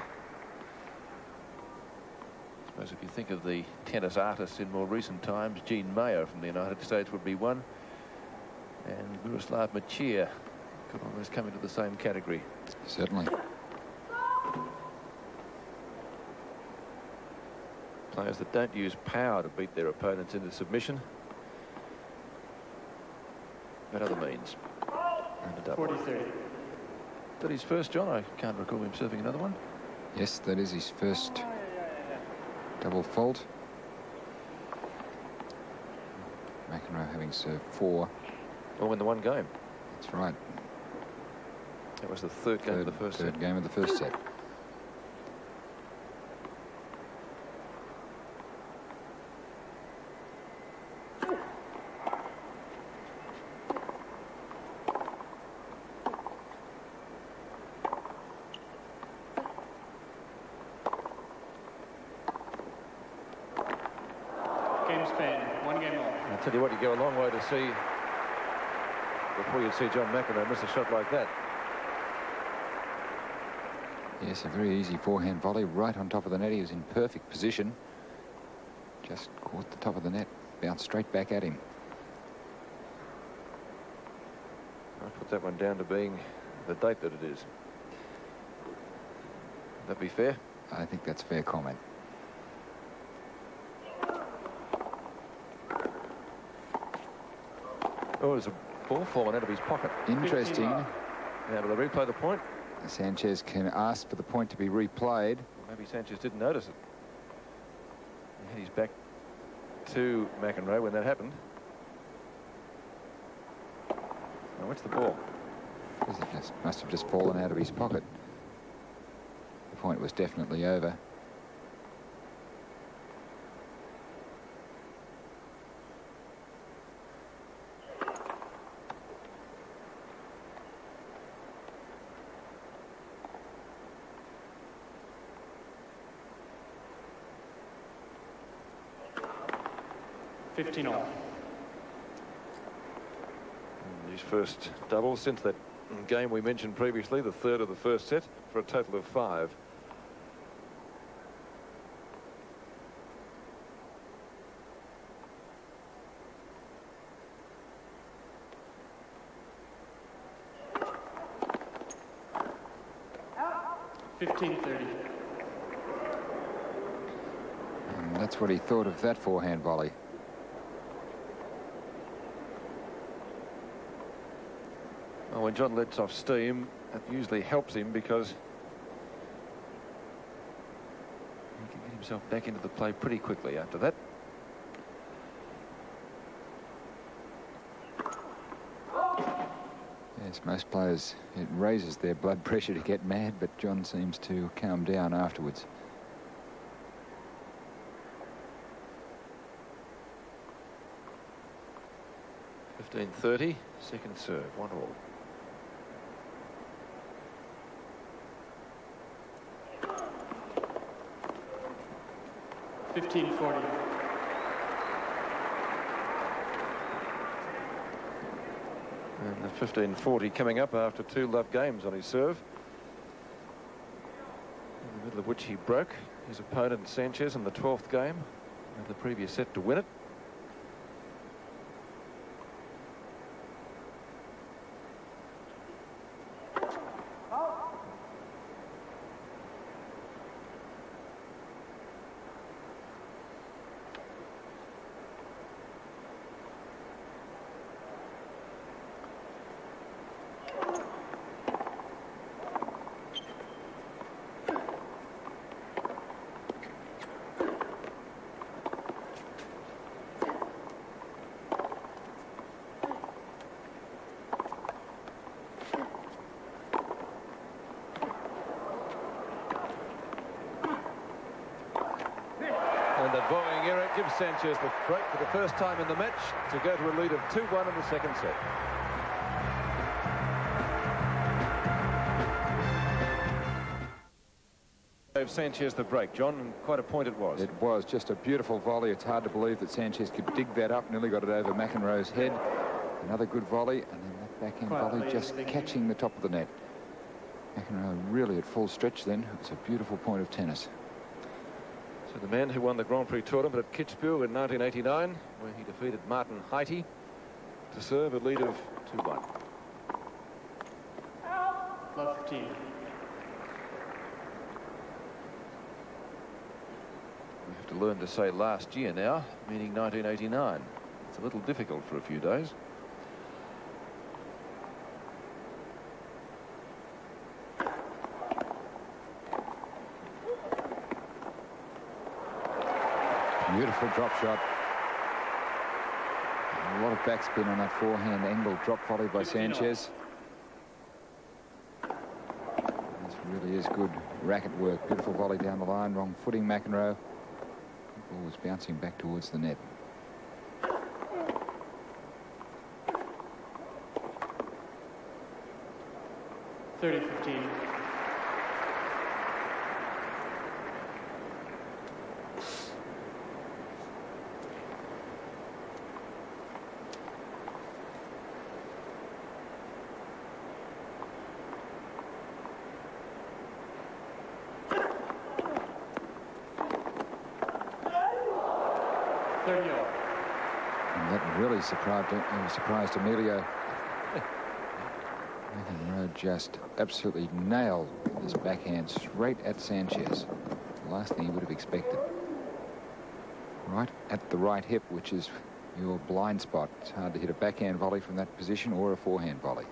I suppose if you think of the tennis artists in more recent times, Gene Mayer from the United States would be one, and Miroslav Machir could almost come into the same category. Certainly. Players that don't use power to beat their opponents into submission, but other means. And a double. 40-30. That his first, John? I can't recall him serving another one. Yes, that is his first double fault. McEnroe having served 4. All in the one game. That's right. That was the third game of the first set. Third game of the first set. I'll tell you what, you go a long way to see before you see J.McEnroe miss a shot like that. Yes, a very easy forehand volley right on top of the net. He was in perfect position. Just caught the top of the net, bounced straight back at him. I put that one down to being the date that it is. Would that be fair? I think that's a fair comment. Oh, there's a ball falling out of his pocket. Interesting. Now, will they replay the point? Sanchez can ask for the point to be replayed. Well, maybe Sanchez didn't notice it. He had his back to McEnroe when that happened. Now, what's the ball? It must have just fallen out of his pocket. The point was definitely over. His first double since that game we mentioned previously, the third of the first set, for a total of 5. And that's what he thought of that forehand volley. Well, when John lets off steam, that usually helps him because he can get himself back into the play pretty quickly after that. Yes, most players, it raises their blood pressure to get mad, but John seems to calm down afterwards. .30, second serve, 1-1. $15-40. And the 15-40 coming up after 2 love games on his serve, in the middle of which he broke his opponent Sanchez in the 12th game of the previous set to win it. gives Sanchez the break for the first time in the match to go to a lead of 2-1 in the second set. Gave Sanchez the break, John, and quite a point it was. It was just a beautiful volley. It's hard to believe that Sanchez could dig that up. Nearly got it over McEnroe's head. Another good volley, and then that backhand volley just catching the top of the net. McEnroe really at full stretch then. It was a beautiful point of tennis. So the man who won the Grand Prix tournament at Kitzbühel in 1989, where he defeated Martin Haiti to serve a lead of 2-1. Love 15. We have to learn to say last year now, meaning 1989. It's a little difficult for a few days. Beautiful drop shot. A lot of backspin on that forehand angle drop volley by Sanchez. This really is good racket work. Beautiful volley down the line. Wrong footing McEnroe. The ball was bouncing back towards the net. (30-15). And that really surprised Emilio. McEnroe just absolutely nailed this backhand straight at Sanchez. The last thing he would have expected. Right at the right hip, which is your blind spot. It's hard to hit a backhand volley from that position or a forehand volley.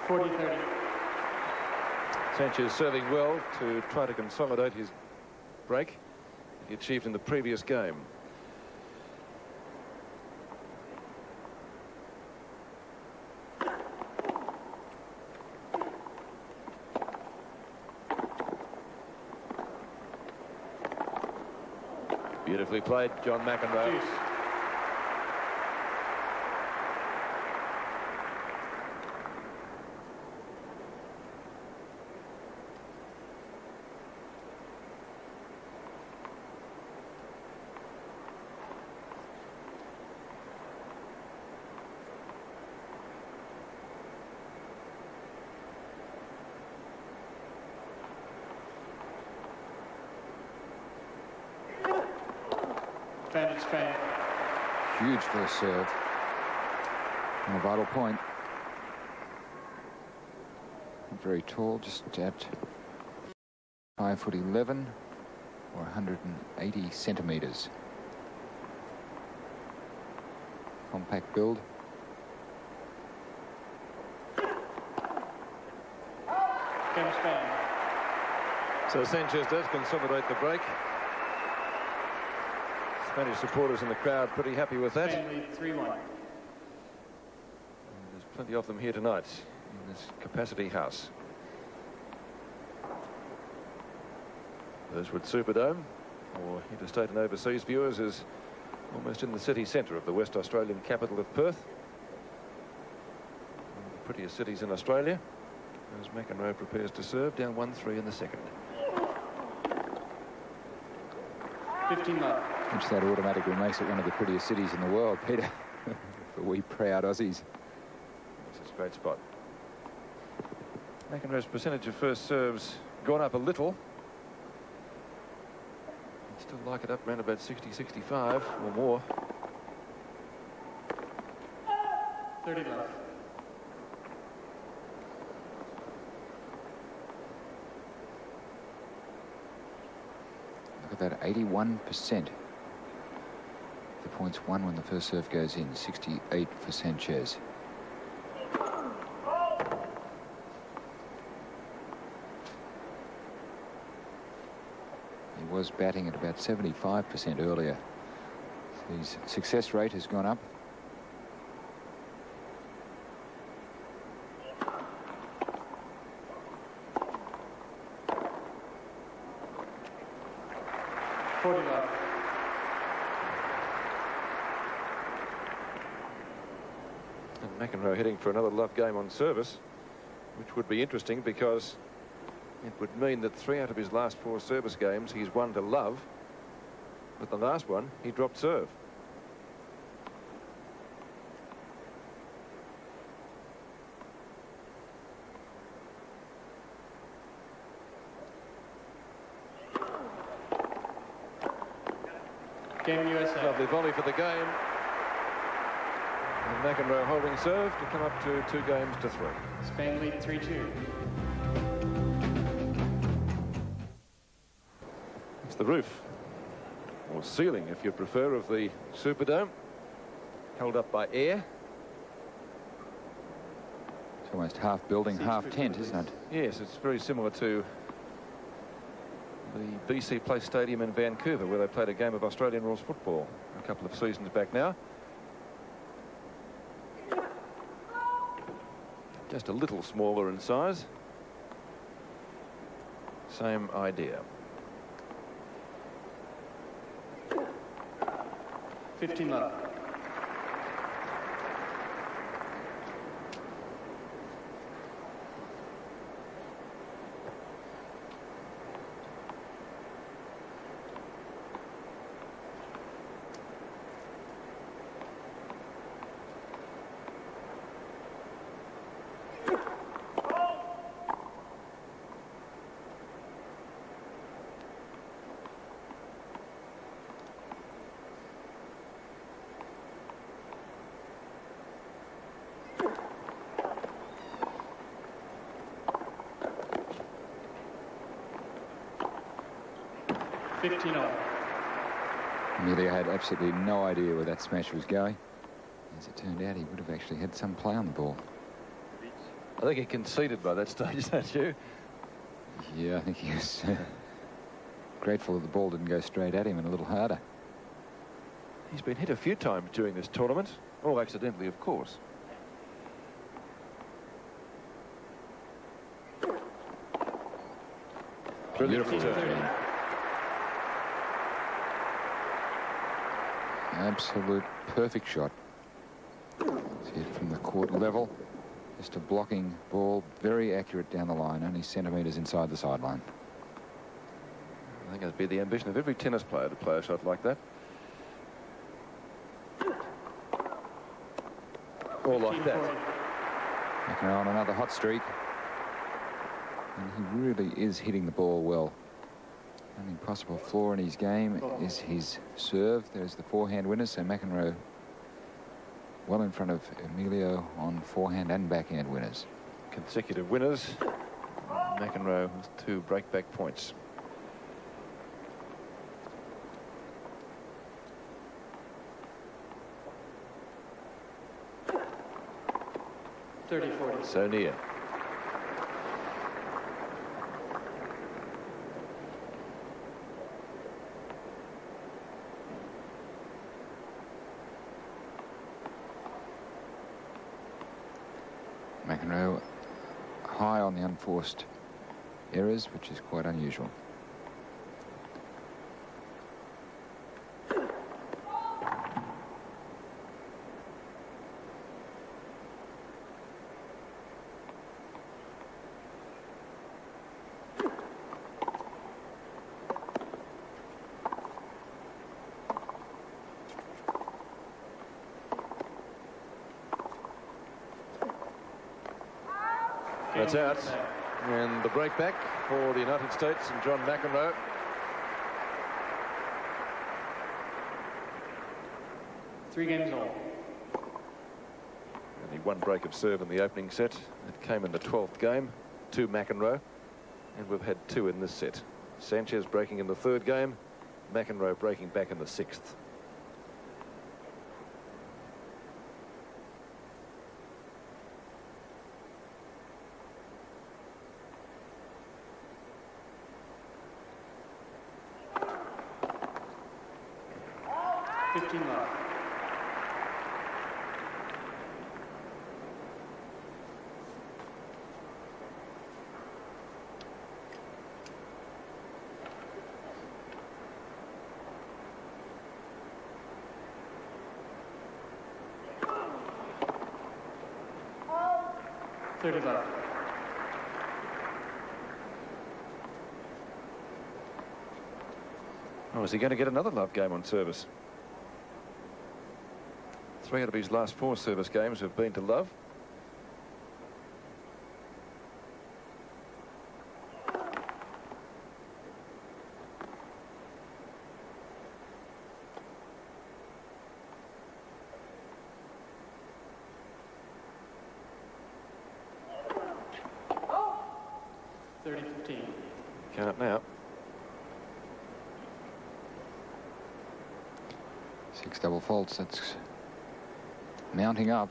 40-30. Sanchez serving well to try to consolidate his break he achieved in the previous game. Beautifully played, John McEnroe. Juice. Spain. Huge first serve. And a vital point. Not very tall, just at 5'11" or 180 centimeters. Compact build. Game Spain. So Sanchez does consolidate the break. Spanish supporters in the crowd pretty happy with that. Spain lead 3-1. There's plenty of them here tonight in this capacity house. Burswood Superdome, for interstate and overseas viewers, is almost in the city centre of the West Australian capital of Perth. One of the prettiest cities in Australia. As McEnroe prepares to serve, down 1-3 in the second. 15 love. Which that automatically makes it one of the prettiest cities in the world, Peter. For we proud Aussies. This is a great spot. McEnroe's percentage of first serves gone up a little. I'd still like it up around about 60-65 or more. 30 love. Look at that, 81%. The points won when the first serve goes in, 68 for Sanchez. He was batting at about 75% earlier. So his success rate has gone up. 40 love. And McEnroe heading for another love game on service, which would be interesting because it would mean that 3 out of his last 4 service games he's won to love, but the last one he dropped serve. Game USA. Lovely volley for the game. And McEnroe holding serve to come up to 2 games to 3. Spain lead 3-2. It's the roof, or ceiling if you prefer, of the Superdome, held up by air. It's almost half building, half tent, isn't it? Yes, it's very similar to the BC Place Stadium in Vancouver, where they played a game of Australian rules football a couple of seasons back now. Just a little smaller in size. Same idea. 15 love. Emilio had absolutely no idea where that smash was going. As it turned out, he would have actually had some play on the ball. I think he conceded by that stage, don't you? Yeah, I think he was grateful that the ball didn't go straight at him and a little harder. He's been hit a few times during this tournament, all accidentally, of course. Beautiful return. Absolute perfect shot. See it from the court level. Just a blocking ball, very accurate down the line, only centimetres inside the sideline. I think that'd be the ambition of every tennis player to play a shot like that. Or like that. McEnroe on another hot streak. And he really is hitting the ball well. Only possible flaw in his game is his serve. There's the forehand winner, so McEnroe well in front of Emilio on forehand and backhand winners. Consecutive winners. McEnroe with 2 breakback points. So near. McEnroe high on the unforced errors, which is quite unusual. That's out. And the break back for the United States and John McEnroe. Three games all. Only 1 break of serve in the opening set. It came in the 12th game to McEnroe. And we've had 2 in this set. Sanchez breaking in the 3rd game. McEnroe breaking back in the 6th. 30 love. Oh, is he going to get another love game on service? 3 out of his last 4 service games have been to love. Count now. 6 double faults. That's mounting up.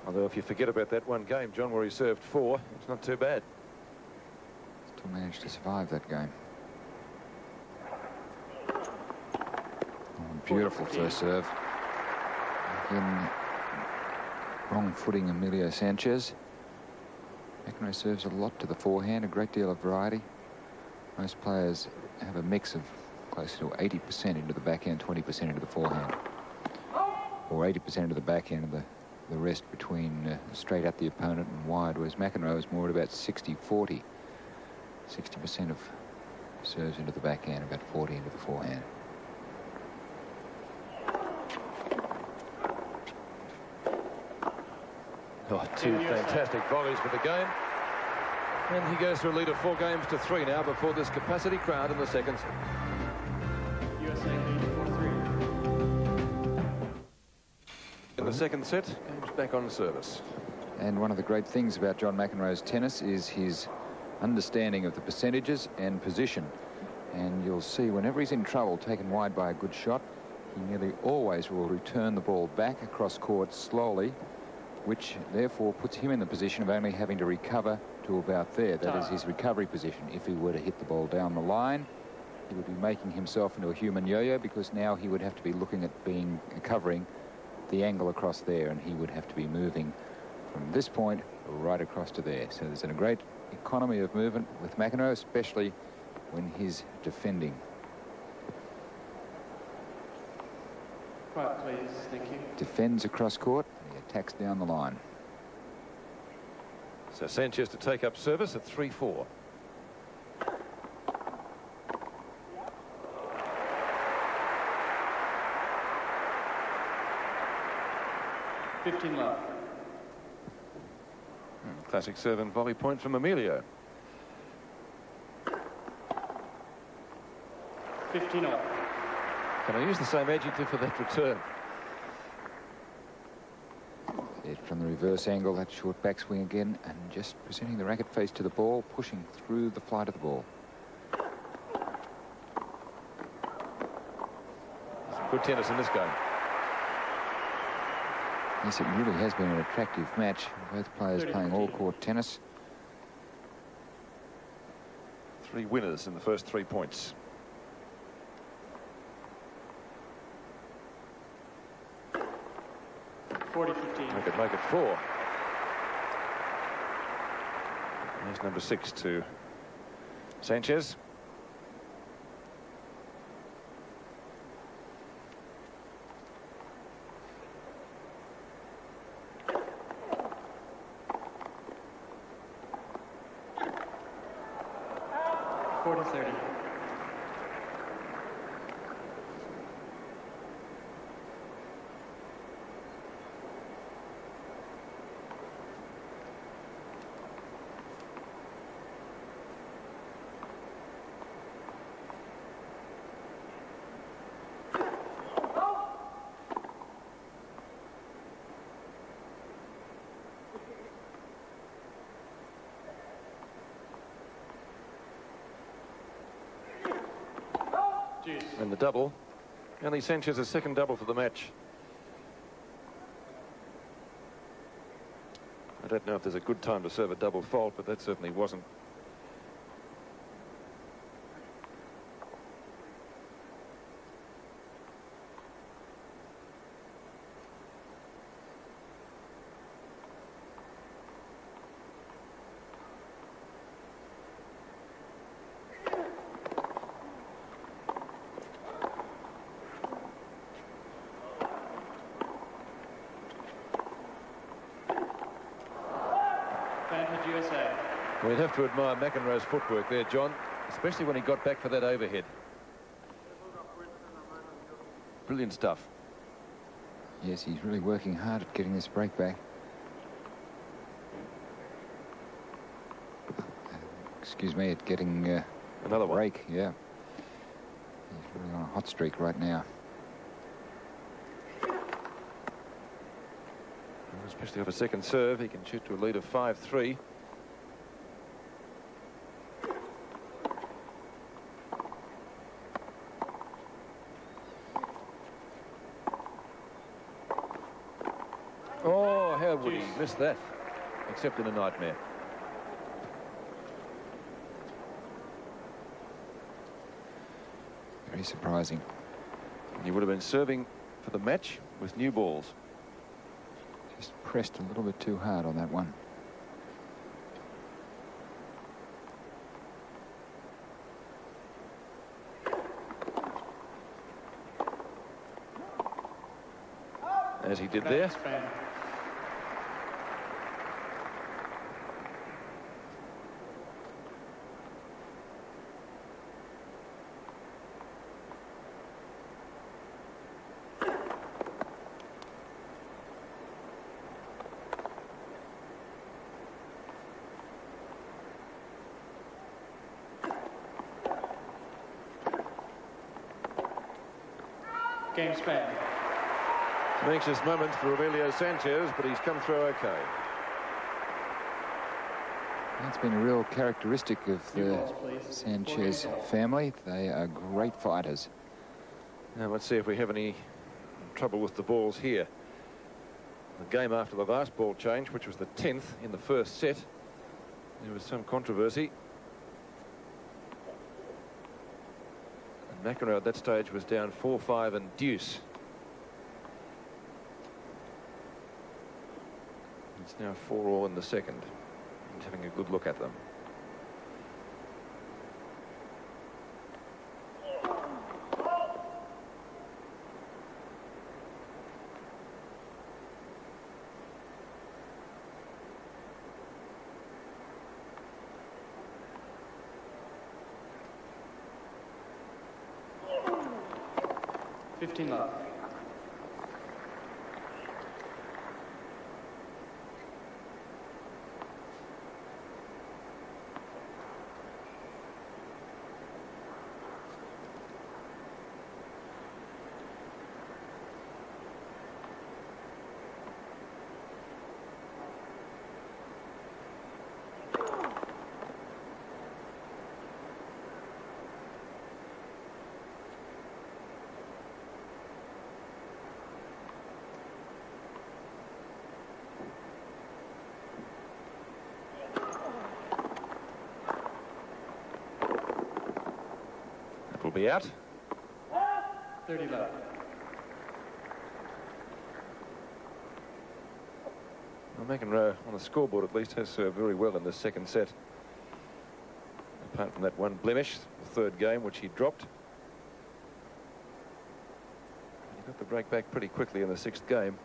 Although if you forget about that one game, John, where he served 4, it's not too bad. Still managed to survive that game. Oh, beautiful first serve. Again, wrong footing Emilio Sanchez. McEnroe serves a lot to the forehand, a great deal of variety. Most players have a mix of close to 80% into the backhand, 20% into the forehand. Or 80% into the backhand and the rest between straight at the opponent and wide, whereas McEnroe is more at about 60-40. 60% of serves into the backhand, about 40 into the forehand. Oh, 2 fantastic volleys for the game. And he goes through a lead of 4 games to 3 now before this capacity crowd in the second. USA lead 4-3. In the second set, game's back on service. And one of the great things about John McEnroe's tennis is his understanding of the percentages and position. And you'll see whenever he's in trouble, taken wide by a good shot, he nearly always will return the ball back across court slowly, which therefore puts him in the position of only having to recover to about there. That is his recovery position. If he were to hit the ball down the line, he would be making himself into a human yo-yo, because now he would have to be looking at covering the angle across there, and he would have to be moving from this point right across to there. So there's a great economy of movement with McEnroe, especially when he's defending. Quiet, please. Thank you. Defends across court, and he attacks down the line. So Sanchez to take up service at 3-4. $15 love. Classic serve and volley point from Emilio. 15 all. Can I use the same adjective for that return? From the reverse angle, that short backswing again, and just presenting the racket face to the ball, pushing through the flight of the ball. Some good tennis in this game. Yes, it really has been an attractive match. Both players playing all-court tennis. 3 winners in the first 3 points. I could make it 4. There's number 6 to Sanchez. $40-30. And the double. Only Sanchez's second double for the match. I don't know if there's a good time to serve a double fault, but that certainly wasn't. We'd have to admire McEnroe's footwork there, John, especially when he got back for that overhead. Brilliant stuff. Yes, he's really working hard at getting this break back. Excuse me, at getting another one. Break, yeah. He's really on a hot streak right now. Especially off a second serve, he can shoot to a lead of 5-3. Oh, how would he miss that? Except in a nightmare. Very surprising. He would have been serving for the match with new balls. Just pressed a little bit too hard on that one. As he did there. Game span. An anxious moment for Emilio Sanchez, but he's come through okay. That's been a real characteristic of the Sanchez family. They are great fighters. Now let's see if we have any trouble with the balls here. The game after the last ball change, which was the 10th in the first set, there was some controversy. And McEnroe at that stage was down 4-5 and deuce. It's now 4-all in the second. He's having a good look at them. Love. Will be out. 30 left. Well, McEnroe on the scoreboard at least has served very well in this second set. Apart from that one blemish, the third game, which he dropped. He got the break back pretty quickly in the sixth game.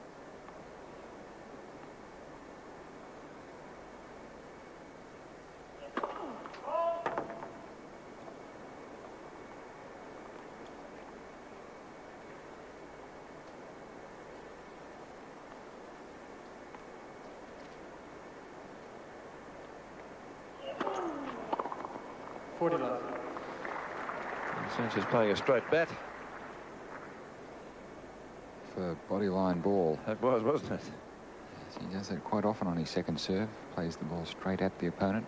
Sanchez playing a straight bat. For bodyline ball. That was, wasn't it? Yes, he does that quite often on his second serve. Plays the ball straight at the opponent.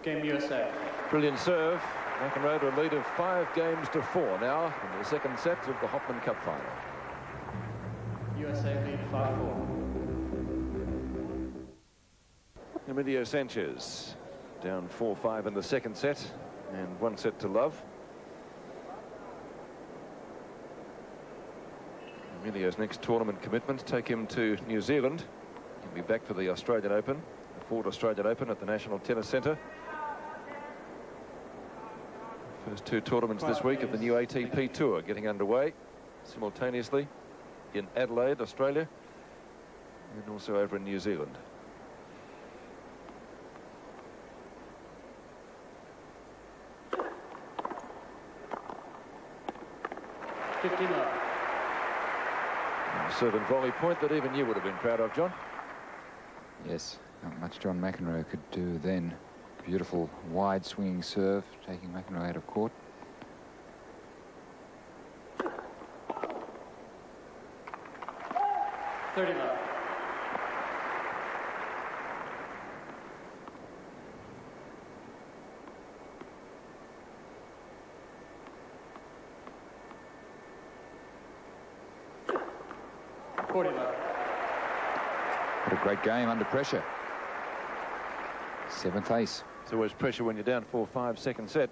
Game USA. Brilliant serve. McEnroe to a lead of 5-4 now in the second set of the Hopman Cup final. USA lead 5-4. Emilio Sanchez down 4-5 in the second set and 1 set to love. Emilio's next tournament commitments take him to New Zealand. He'll be back for the Australian Open, the Ford Australian Open at the National Tennis Centre. First 2 tournaments this week of the new ATP Tour getting underway. simultaneously in Adelaide, Australia, and also over in New Zealand. Serve and volley point that even you would have been proud of, John. Yes, not much J.McEnroe could do then. Beautiful wide swinging serve, taking McEnroe out of court. What a great game under pressure. 7th ace. It's always pressure when you're down 4-5 second set.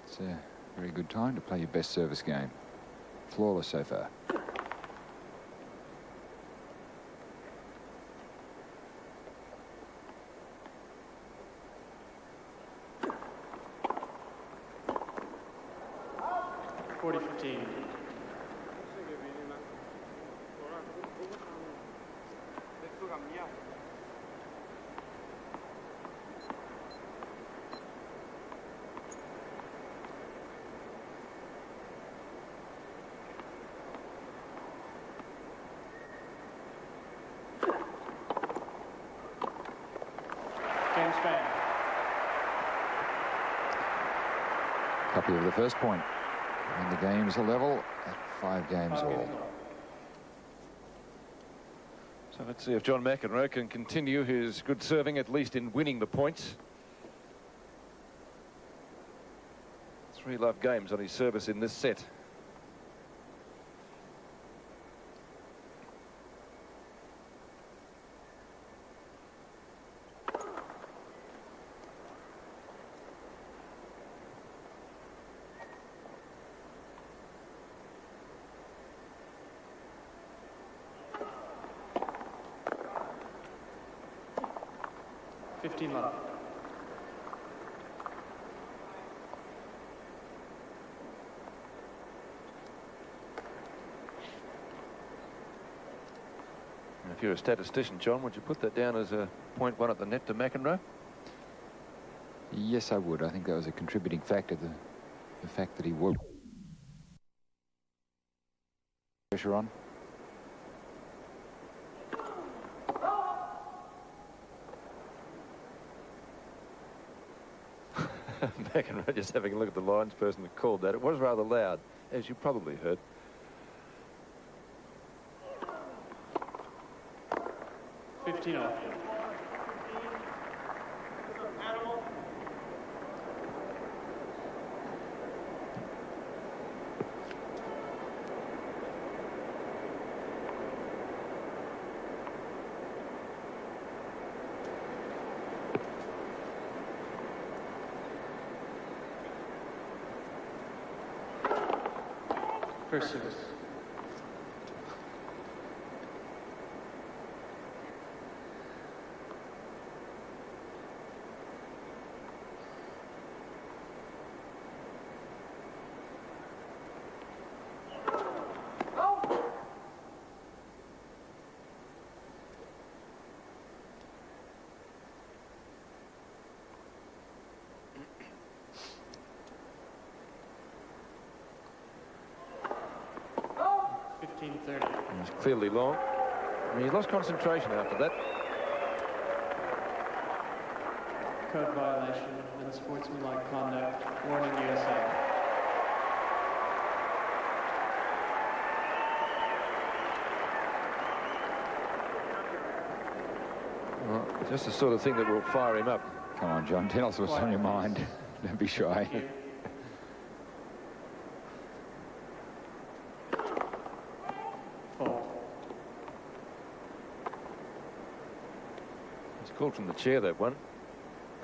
It's a very good time to play your best service game. Flawless so far. Copy of the first point. And the game's a level at 5 games all. So let's see if John McEnroe can continue his good serving, at least in winning the points. 3 love games on his service in this set. If you're a statistician, John, would you put that down as a 0.1 at the net to McEnroe? Yes, I would. I think that was a contributing factor, the fact that he would. Pressure on. McEnroe just having a look at the lines person that called that. It was rather loud, as you probably heard. First service. It was clearly long. I mean, he lost concentration after that. Code violation and unsportsmanlike conduct. Warning USA. Well, just the sort of thing that will fire him up. Come on, John. Tell us what's on your mind. Don't be shy. Called from the chair, that one.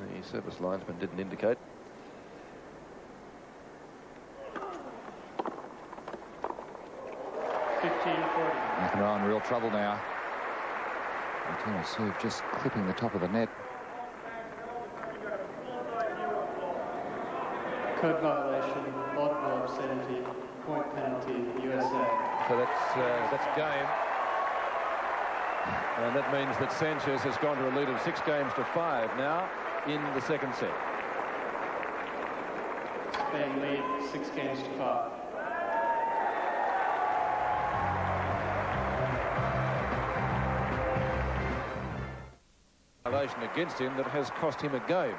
The service linesman didn't indicate. McEnroe in real trouble now. Internal serve just clipping the top of the net. Code violation, laudable obscenity, Point penalty, USA. So that's game. And that means that Sanchez has gone to a lead of 6 games to 5 now in the second set. Spain lead 6 games to 5. Violation against him that has cost him a game.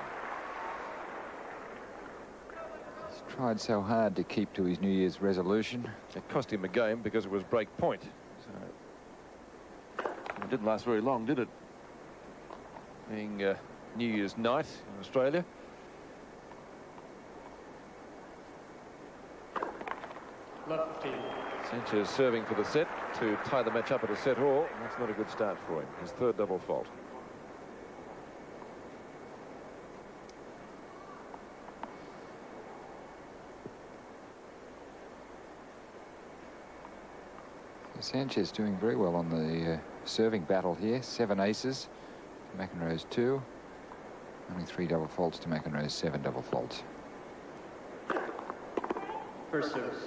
He's tried so hard to keep to his New Year's resolution. It cost him a game because it was break point. So it didn't last very long, did it? Being New Year's night in Australia. Left 15. Sanchez serving for the set to tie the match up at a set all. That's not a good start for him. His third double fault. Sanchez doing very well on the serving battle here. 7 aces to McEnroe's 2. Only 3 double faults to McEnroe's 7 double faults. First service.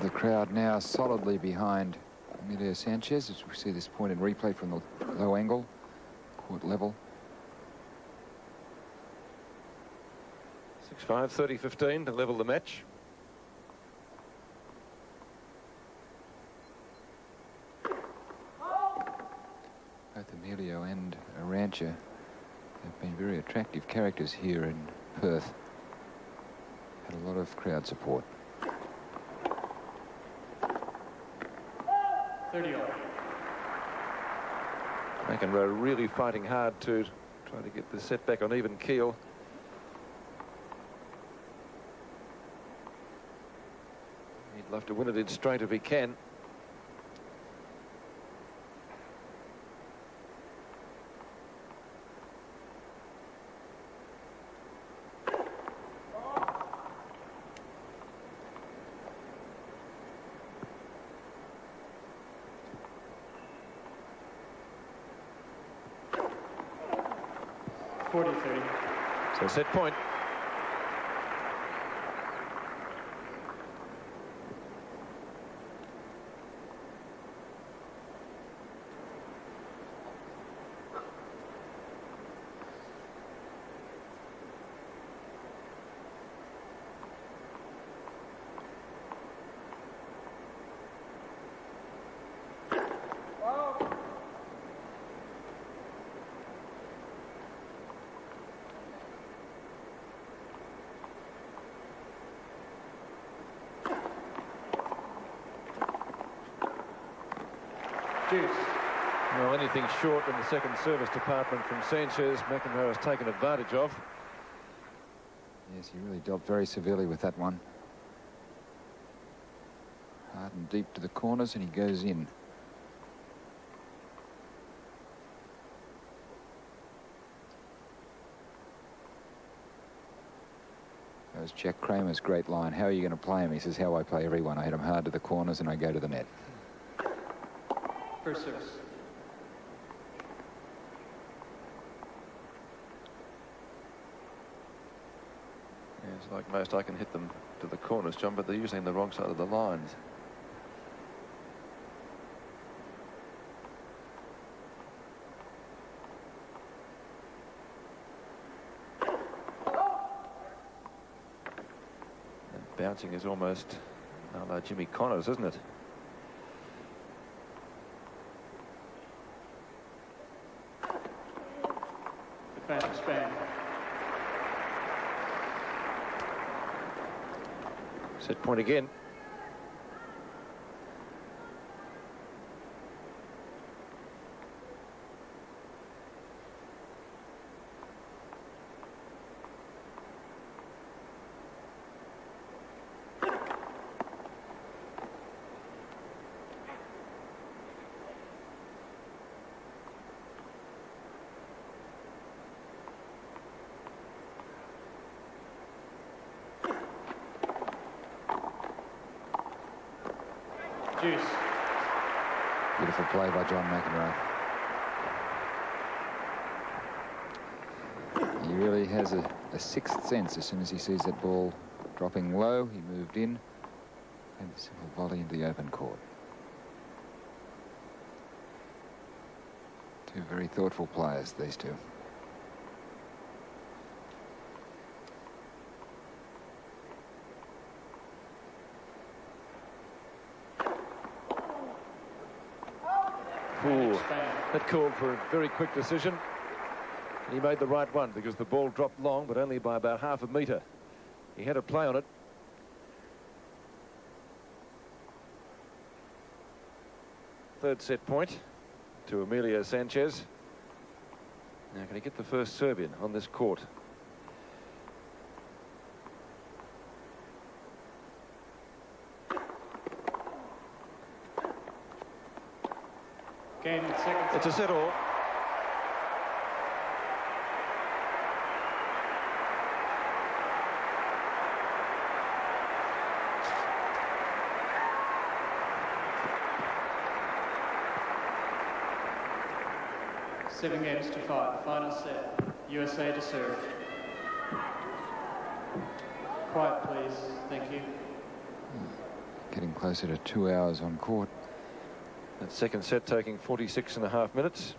The crowd now solidly behind Emilio Sanchez as we see this point in replay from the low angle, court level. 6-5, 30-15 to level the match. Both Emilio and Arantxa have been very attractive characters here in Perth. Had a lot of crowd support. 30 all. McEnroe really fighting hard to try to get the set back on even keel. He'd love to win it in straight if he can. So set point. Well, anything short in the second service department from Sanchez, McEnroe has taken advantage of. Yes, he really dealt very severely with that one. Hard and deep to the corners, and he goes in. That was Jack Kramer's great line. How are you going to play him? He says, how I play everyone. I hit him hard to the corners and I go to the net. First service. Yeah, it's like most, I can hit them to the corners, John, but they're usually on the wrong side of the lines. Bouncing is almost like Jimmy Connors, isn't it? Defensive Spain. Set point again. Juice. Beautiful play by John McEnroe. He really has a sixth sense. As soon as he sees that ball dropping low, he moved in and a simple volley into the open court. Two very thoughtful players, these two. Ooh, that called for a very quick decision. And he made the right one because the ball dropped long, but only by about half a metre. He had a play on it. Third set point to Emilio Sanchez. Now, can he get the first serve in on this court? Game in second. It's a set all. Seven games to 5. Final set. USA to serve. Quiet, please. Thank you. Getting closer to 2 hours on court. That second set taking 46.5 minutes.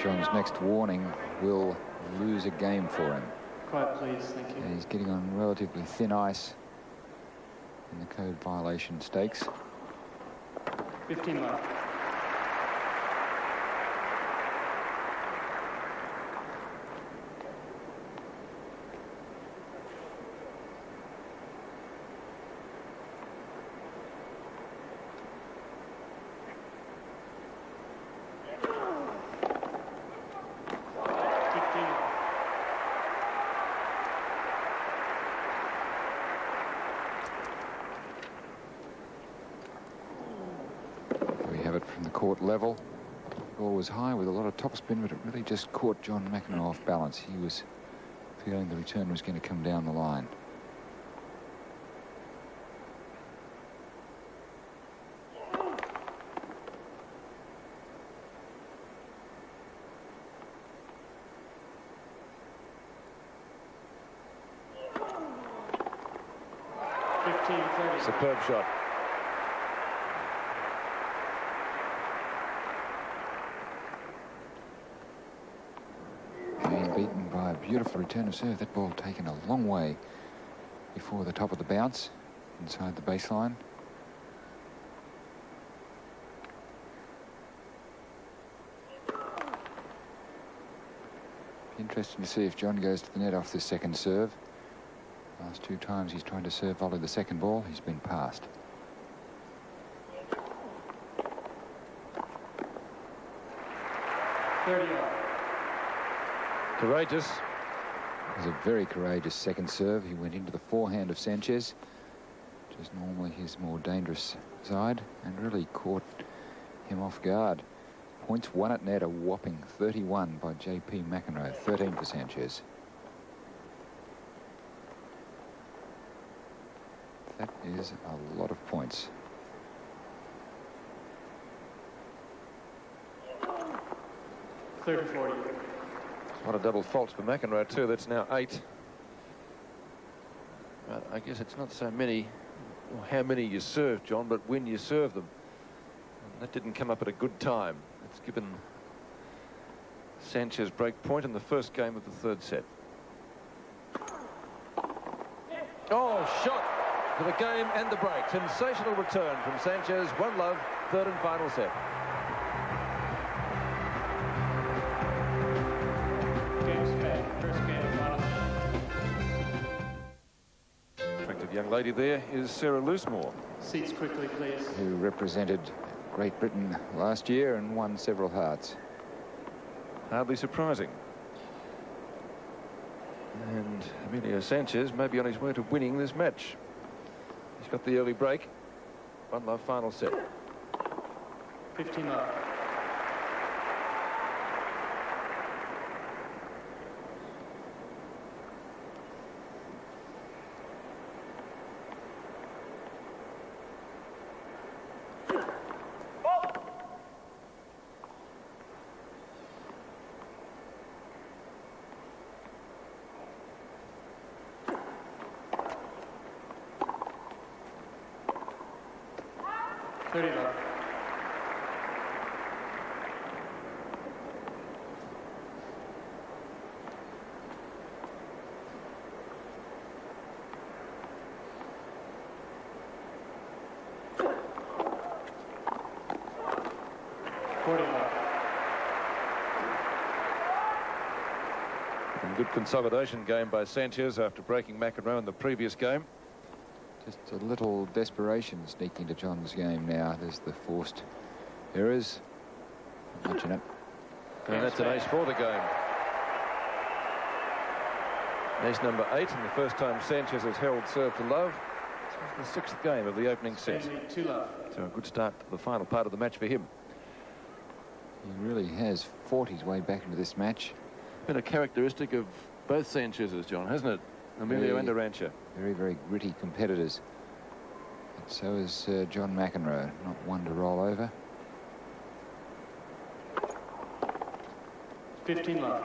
John's next warning will lose a game for him. Quiet, please. Thank you. And he's getting on relatively thin ice in the code violation stakes. 15 left. From the court level. The ball was high with a lot of topspin, but it really just caught John McEnroe off balance. He was feeling the return was going to come down the line. Superb shot. Beaten by a beautiful return of serve. That ball taken a long way before the top of the bounce inside the baseline. Interesting to see if John goes to the net off this second serve. Last two times he's tried to serve volley the second ball, he's been passed. Courageous. It was a very courageous second serve. He went into the forehand of Sanchez, which is normally his more dangerous side, and really caught him off guard. Points won at net, a whopping 31 by J.P. McEnroe, 13 for Sanchez. That is a lot of points. A lot of double faults for McEnroe too. That's now 8. But I guess it's not so many how many you serve, John, but when you serve them. And that didn't come up at a good time. It's given Sanchez break point in the first game of the third set. Oh, shot for the game and the break. Sensational return from Sanchez. 1-love, third and final set. Attractive young lady there is Sarah Loosemore. Seats quickly, please. Who represented Great Britain last year and won several hearts. Hardly surprising. And Emilio Sanchez may be on his way to winning this match. He's got the early break. 1-love, final set. 15-love. Good consolidation game by Sanchez after breaking McEnroe in the previous game. Just a little desperation sneaking into John's game now. There's the forced errors. Not much in it. And that's an ace for the game. Ace number 8, and the first time Sanchez has held serve to love. This is the 6th game of the opening set. So a good start to the final part of the match for him. He really has fought his way back into this match. Been a characteristic of both Sanchez's, John, hasn't it? Emilio and Arantxa. Very, very gritty competitors. And so is John McEnroe, not one to roll over. 15-love.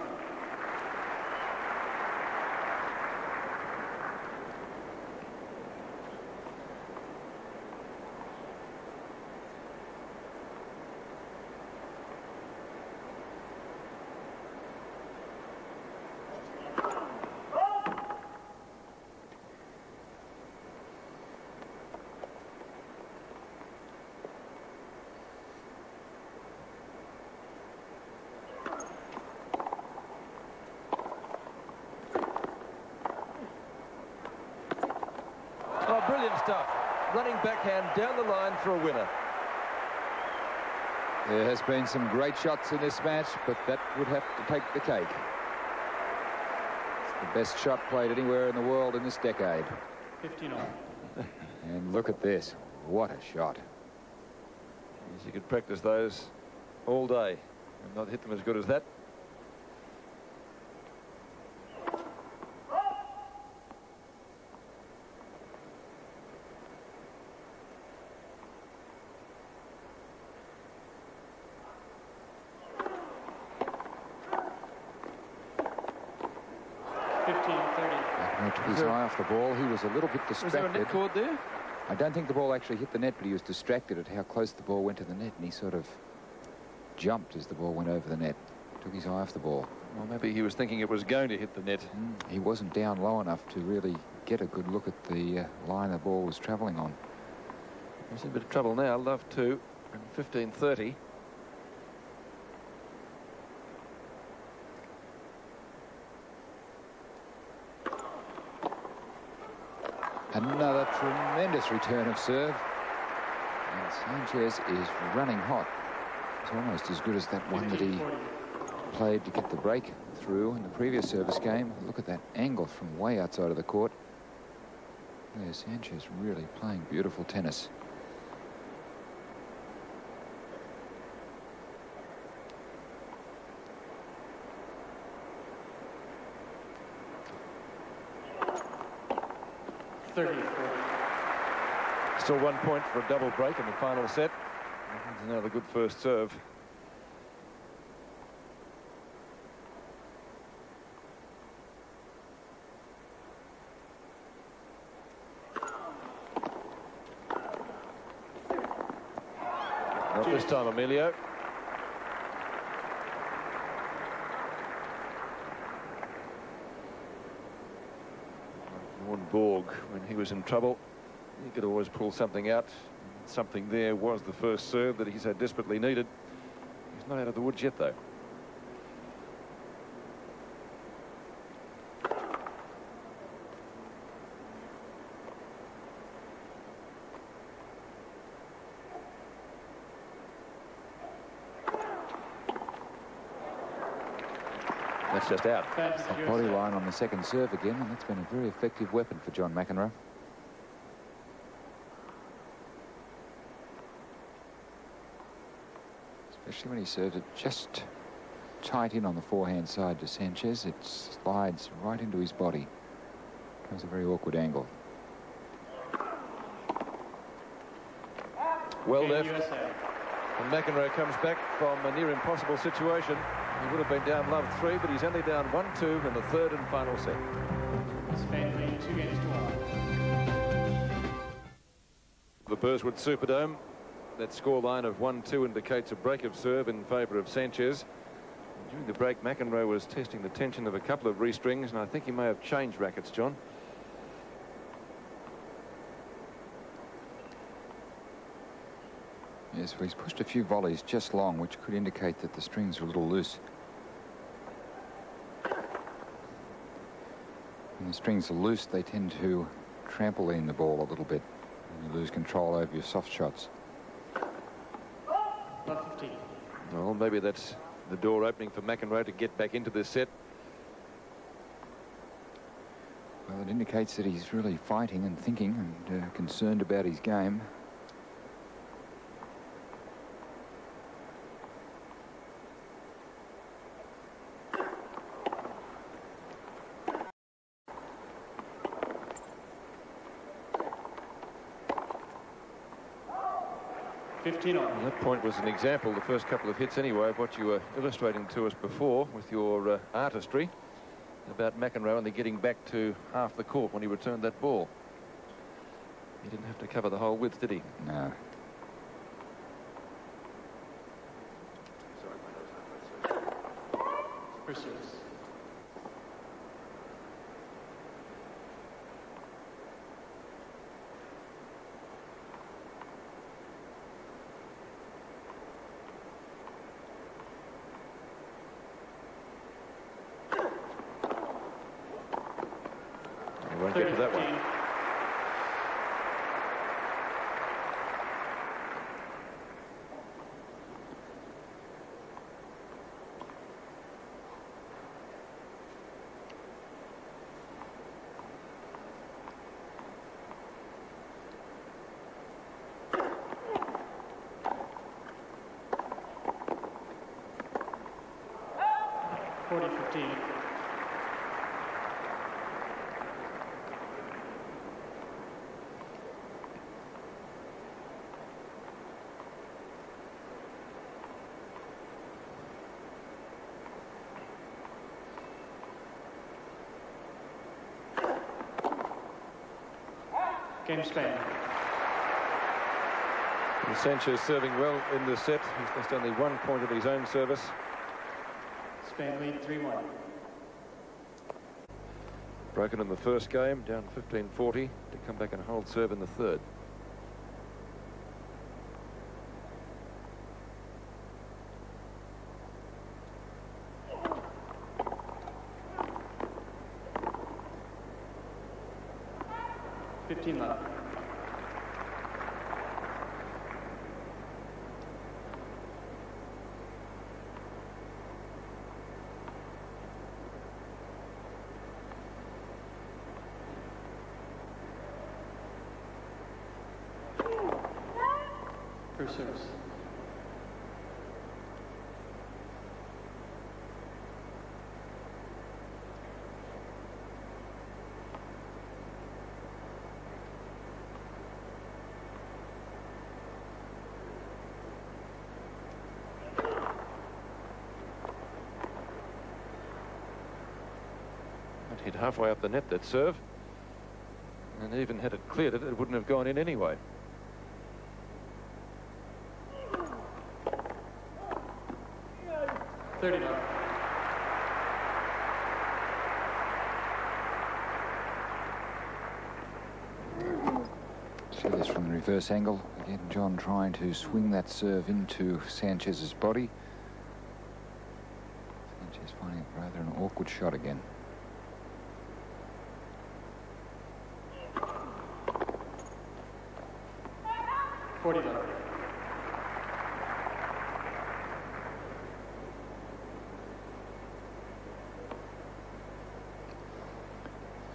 Oh, brilliant stuff. Running backhand down the line for a winner. There has been some great shots in this match, but that would have to take the cake. It's the best shot played anywhere in the world in this decade. 15-all. And look at this. What a shot. You could practice those all day and not hit them as good as that. Took his eye off the ball. He was a little bit distracted. Was there a net cord there? I don't think the ball actually hit the net, but he was distracted at how close the ball went to the net, and he sort of jumped as the ball went over the net. Took his eye off the ball. Well, maybe he was thinking it was going to hit the net. He wasn't down low enough to really get a good look at the line the ball was travelling on. He's in a bit of trouble now. Love 2 and 15-30. Another tremendous return of serve. And Sanchez is running hot. It's almost as good as that one that he played to get the break through in the previous service game. Look at that angle from way outside of the court. There's Sanchez really playing beautiful tennis. Still 1 point for a double break in the final set. Another good first serve. Not this time, Emilio. Warren Borg, when he was in trouble, he could always pull something out. Something there was the first serve that he so desperately needed. He's not out of the woods yet, though. That's just out. A body line on the second serve again, and that's been a very effective weapon for J.McEnroe. Especially when he serves it just tight in on the forehand side to Sanchez. It slides right into his body. Comes a very awkward angle. Well left. And McEnroe comes back from a near impossible situation. He would have been down love 3, but he's only down 1-2 in the third and final set. Spain lead 2 games to 1. The Burswood Superdome. That scoreline of 1-2 indicates a break of serve in favour of Sanchez. During the break, McEnroe was testing the tension of a couple of restrings, and I think he may have changed rackets, John. Yes, well, he's pushed a few volleys just long, which could indicate that the strings are a little loose. When the strings are loose, they tend to trampoline the ball a little bit, and you lose control over your soft shots. Well, maybe that's the door opening for McEnroe to get back into this set. Well, it indicates that he's really fighting and thinking and concerned about his game. Well, that point was an example, the first couple of hits anyway, of what you were illustrating to us before with your artistry about McEnroe only getting back to half the court when he returned that ball. He didn't have to cover the whole width, did he? No. Won't get to that one. Game Spain. And Sanchez serving well in this set. He's lost only 1 point of his own service. Spain lead 3-1. Broken in the first game, down 15-40 to come back and hold serve in the third. Love. First service. Hit halfway up the net, that serve, and even had it cleared it, it wouldn't have gone in anyway. 30 love. See this from the reverse angle. Again, John trying to swing that serve into Sanchez's body. Sanchez finding it rather an awkward shot again.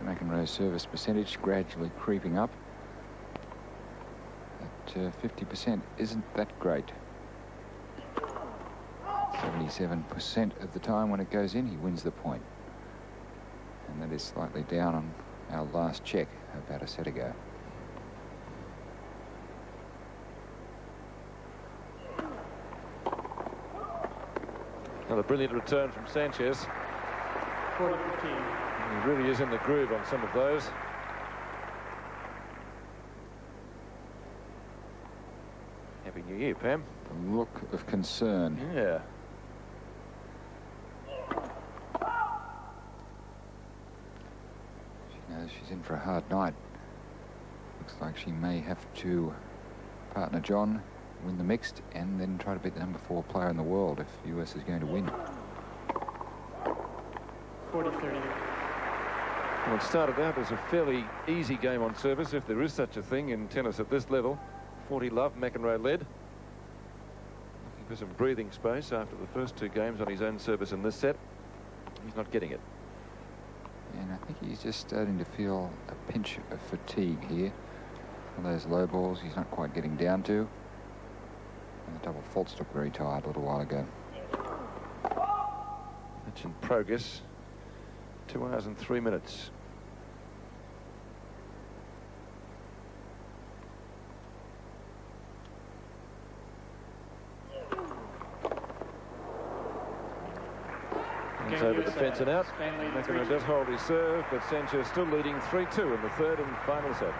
McEnroe's service percentage gradually creeping up. At 50% isn't that great. 77% of the time when it goes in, he wins the point. And that is slightly down on our last check about a set ago. Another brilliant return from Sanchez. 40-15. He really is in the groove on some of those. Happy New Year, Pam. The look of concern. Yeah. She knows she's in for a hard night. Looks like she may have to partner John, win the mixed, and then try to beat the number 4 player in the world if the US is going to win. 40-30. Well, it started out as a fairly easy game on service, if there is such a thing in tennis at this level. 40 love, McEnroe led. Looking for some breathing space after the first 2 games on his own service in this set. He's not getting it. And I think he's just starting to feel a pinch of fatigue here. Some of those low balls he's not quite getting down to. And the double faults looked very tired a little while ago. Match in progress. 2 hours and 3 minutes. It's over the fence and out. McEnroe does hold his serve, but Sanchez still leading 3-2 in the third and final set.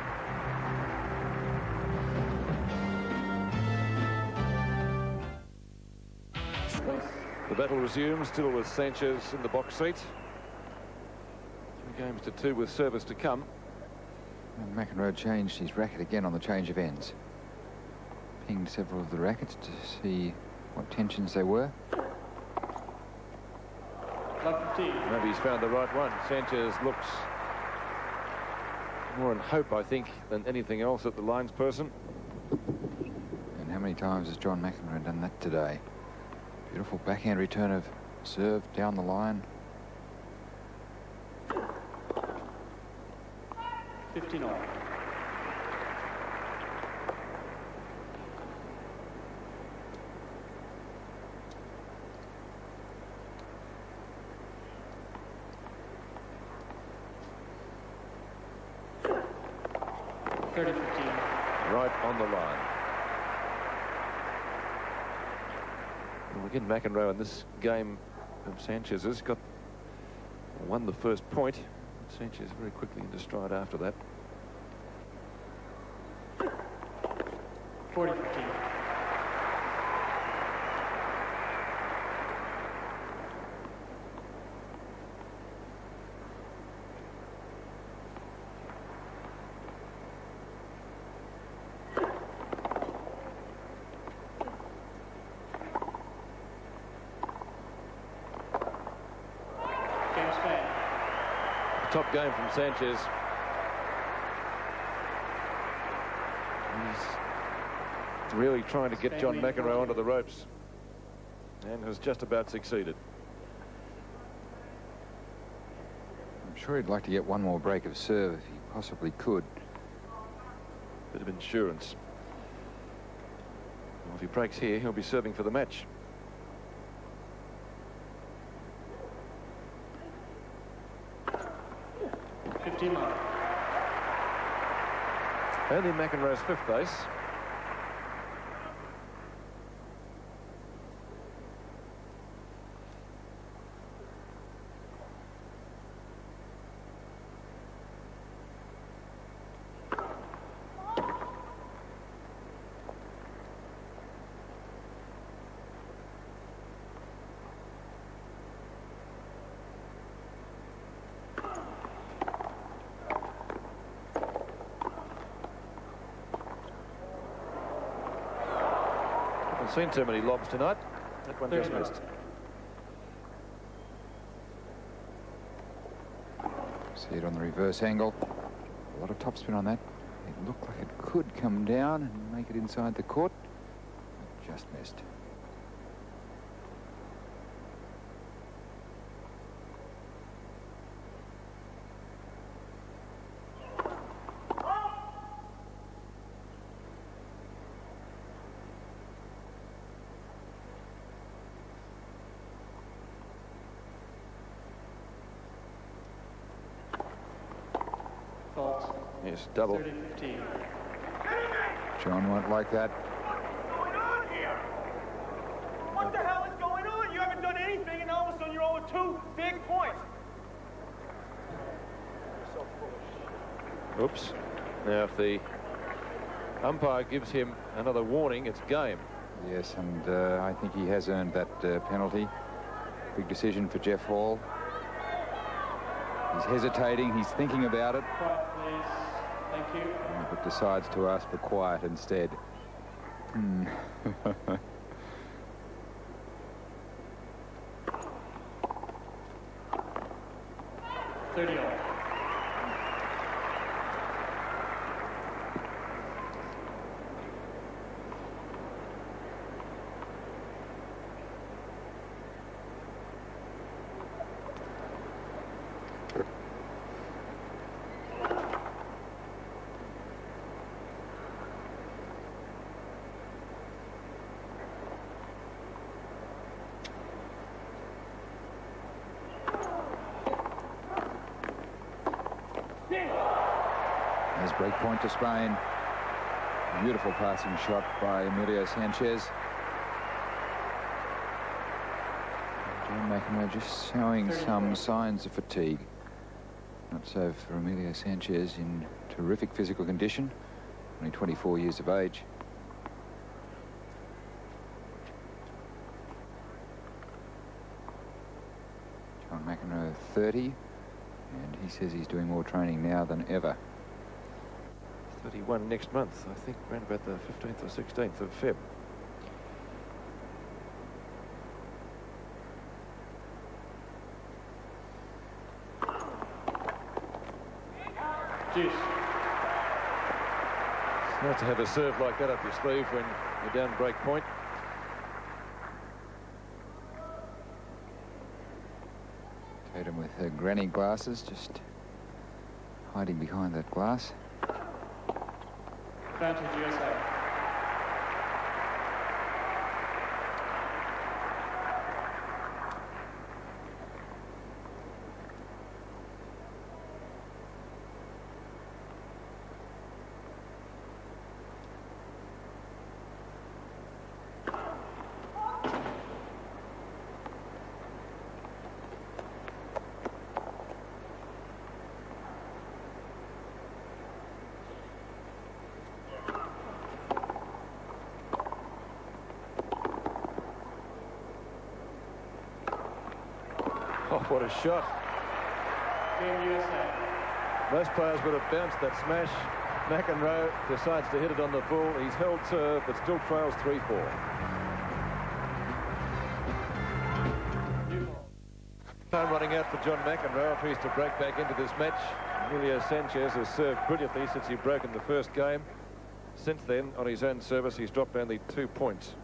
The battle resumes, still with Sanchez in the box seat. 3 games to 2 with service to come. And McEnroe changed his racket again on the change of ends. Pinged several of the rackets to see what tensions they were. Maybe he's found the right one. Sanchez looks more in hope, I think, than anything else at the lines person. And how many times has John McEnroe done that today? Beautiful backhand return of serve down the line. 15-all. Right on the line. Well, again, McEnroe in this game of Sanchez's won the first point. Sanchez very quickly into stride after that. 40-15. Top game from Sanchez. He's really trying to get John McEnroe onto the ropes and has just about succeeded. I'm sure he'd like to get one more break of serve if he possibly could. Bit of insurance. Well, if he breaks here, he'll be serving for the match. Only McEnroe's 5th base. Haven't seen too many lobs tonight. That one just missed. See it on the reverse angle. A lot of topspin on that. It looked like it could come down and make it inside the court. It just missed. Yes, double. 30-15. John won't like that. What's going on here? What the hell is going on? You haven't done anything, and all of a sudden you're over 2 big points. Oops. Now, if the umpire gives him another warning, it's game. Yes, and I think he has earned that penalty. Big decision for Jeff Hall. He's hesitating. He's thinking about it. Quiet, please. Thank you. But decides to ask for quiet instead. 30-all. There's break point to Spain. Beautiful passing shot by Emilio Sanchez. J.McEnroe just showing some signs of fatigue. Not so for Emilio Sanchez, in terrific physical condition. Only 24 years of age. J.McEnroe 30. And he says he's doing more training now than ever. 31 next month, I think, around about the 15th or 16th of Feb. Juice. It's nice to have a serve like that up your sleeve when you're down break point. Tatum with her granny glasses, just hiding behind that glass. Advantage USA. Oh, what a shot. Game USA. Most players would have bounced that smash. McEnroe decides to hit it on the full. He's held serve, but still trails 3-4. Time running out for John McEnroe if he's to break back into this match. Emilio Sanchez has served brilliantly since he broke in the first game. Since then, on his own service, he's dropped only 2 points.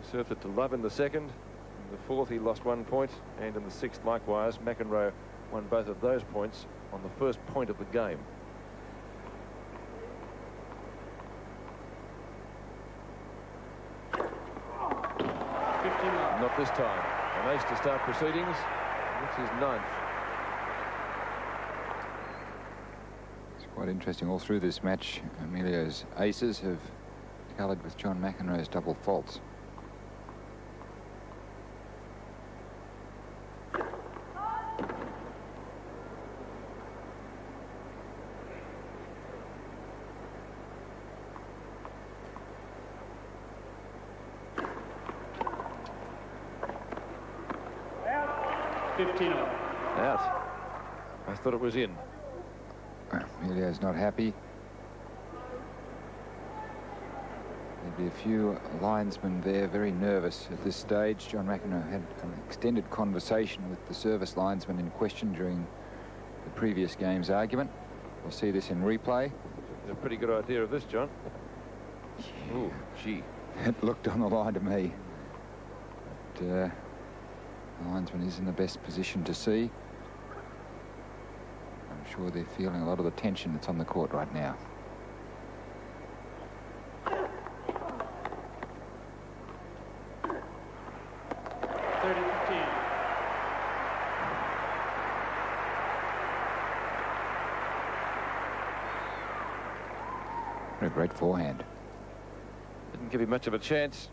He served it to Love in the second. In the fourth, he lost 1 point, and in the sixth, likewise, McEnroe won both of those points on the first point of the game. Not this time. An ace to start proceedings. This is ninth. It's quite interesting all through this match. Emilio's aces have coloured with John McEnroe's double faults. Out. I thought it was in. Emilio's not happy. There'd be a few linesmen there very nervous at this stage. John McEnroe had an extended conversation with the service linesman in question during the previous game's argument. We'll see this in replay. A pretty good idea of this, John. Oh, gee. It looked on the line to me. But, the linesman is in the best position to see. I'm sure they're feeling a lot of the tension that's on the court right now. A great forehand. Didn't give him much of a chance.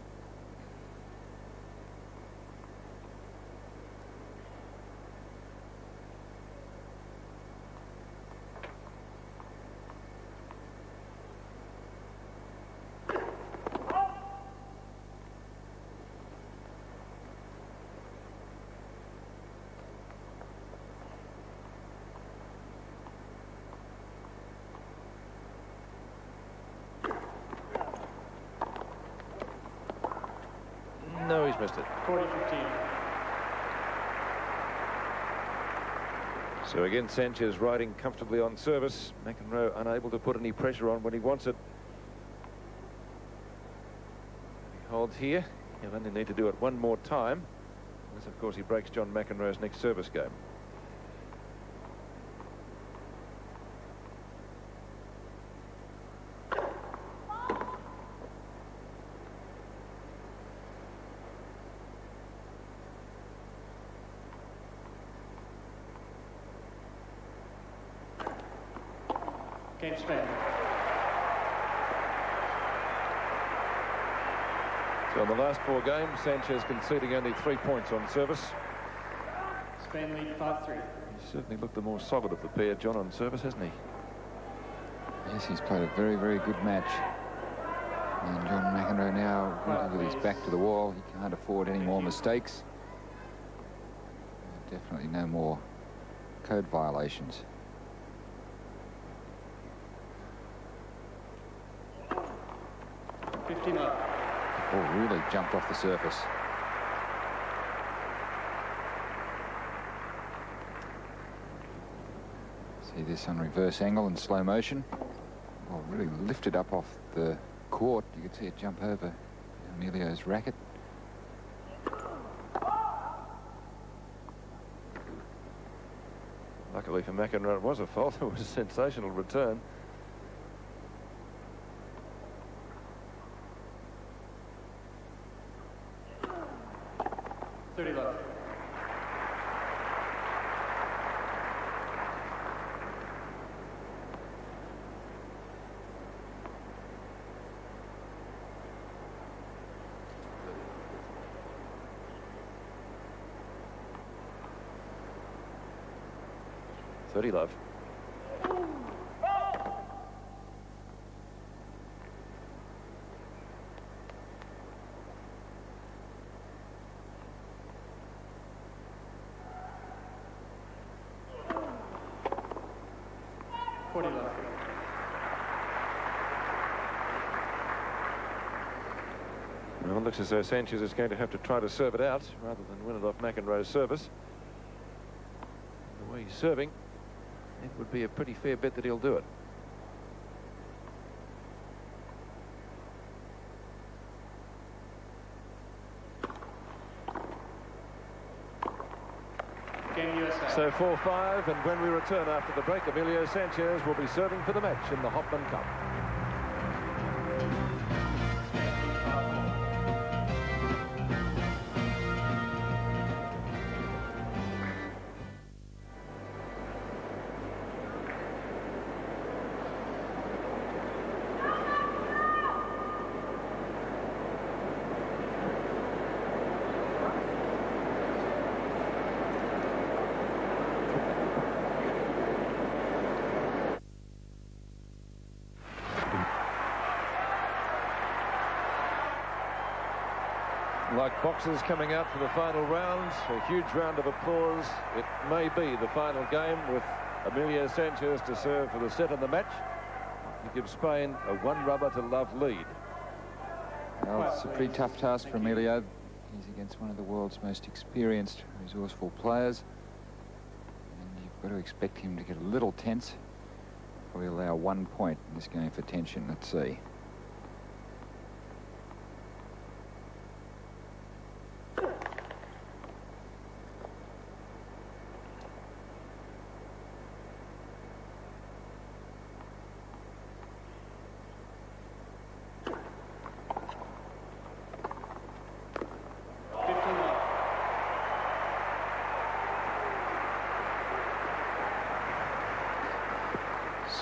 No, he's missed it. 40-15. So again, Sanchez riding comfortably on service. McEnroe unable to put any pressure on when he wants it. He holds here. He'll only need to do it one more time. Unless, of course, he breaks John McEnroe's next service game. Game Spain. So in the last 4 games, Sanchez conceding only 3 points on service. Spain lead 5-3. He's certainly looked the more solid of the pair, John, on service, hasn't he? Yes, he's played a very, very good match. And John McEnroe now, really with his back to the wall, he can't afford any more mistakes. Definitely no more code violations. Oh, really jumped off the surface. See this on reverse angle in slow motion. Oh, really lifted up off the court. You could see it jump over Emilio's racket. Luckily for McEnroe, it was a fault. It was a sensational return. Love. Well, it looks as though Sanchez is going to have to try to serve it out rather than win it off McEnroe's service. The way he's serving, it would be a pretty fair bet that he'll do it. So 4-5, and when we return after the break, Emilio Sanchez will be serving for the match in the Hopman Cup. Like boxers coming out for the final round, a huge round of applause. It may be the final game with Emilio Sanchez to serve for the set of the match. He gives Spain a 1-rubber to love lead. Well, it's a pretty tough task for Emilio. He's against one of the world's most experienced, resourceful players. And you've got to expect him to get a little tense. Probably allow 1 point in this game for tension. Let's see.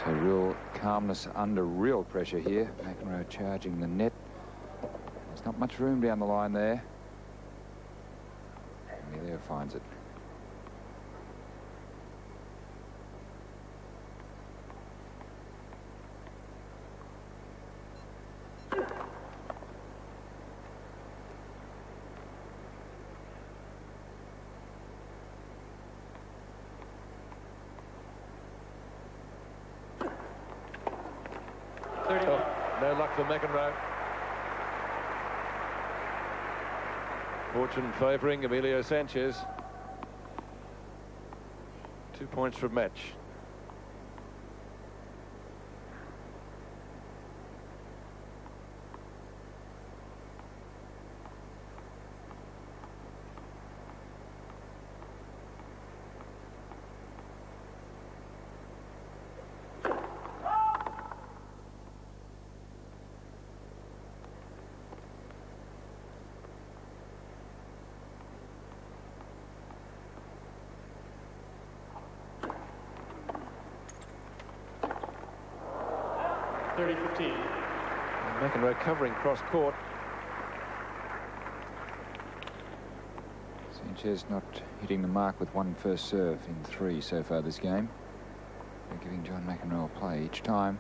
So real calmness under real pressure here. McEnroe charging the net. There's not much room down the line there. Emilio finds it. No luck for McEnroe. Fortune favouring Emilio Sanchez. 2 points for match. McEnroe covering cross court. Sanchez not hitting the mark with one first serve in 3 so far this game. They're giving John McEnroe a play each time.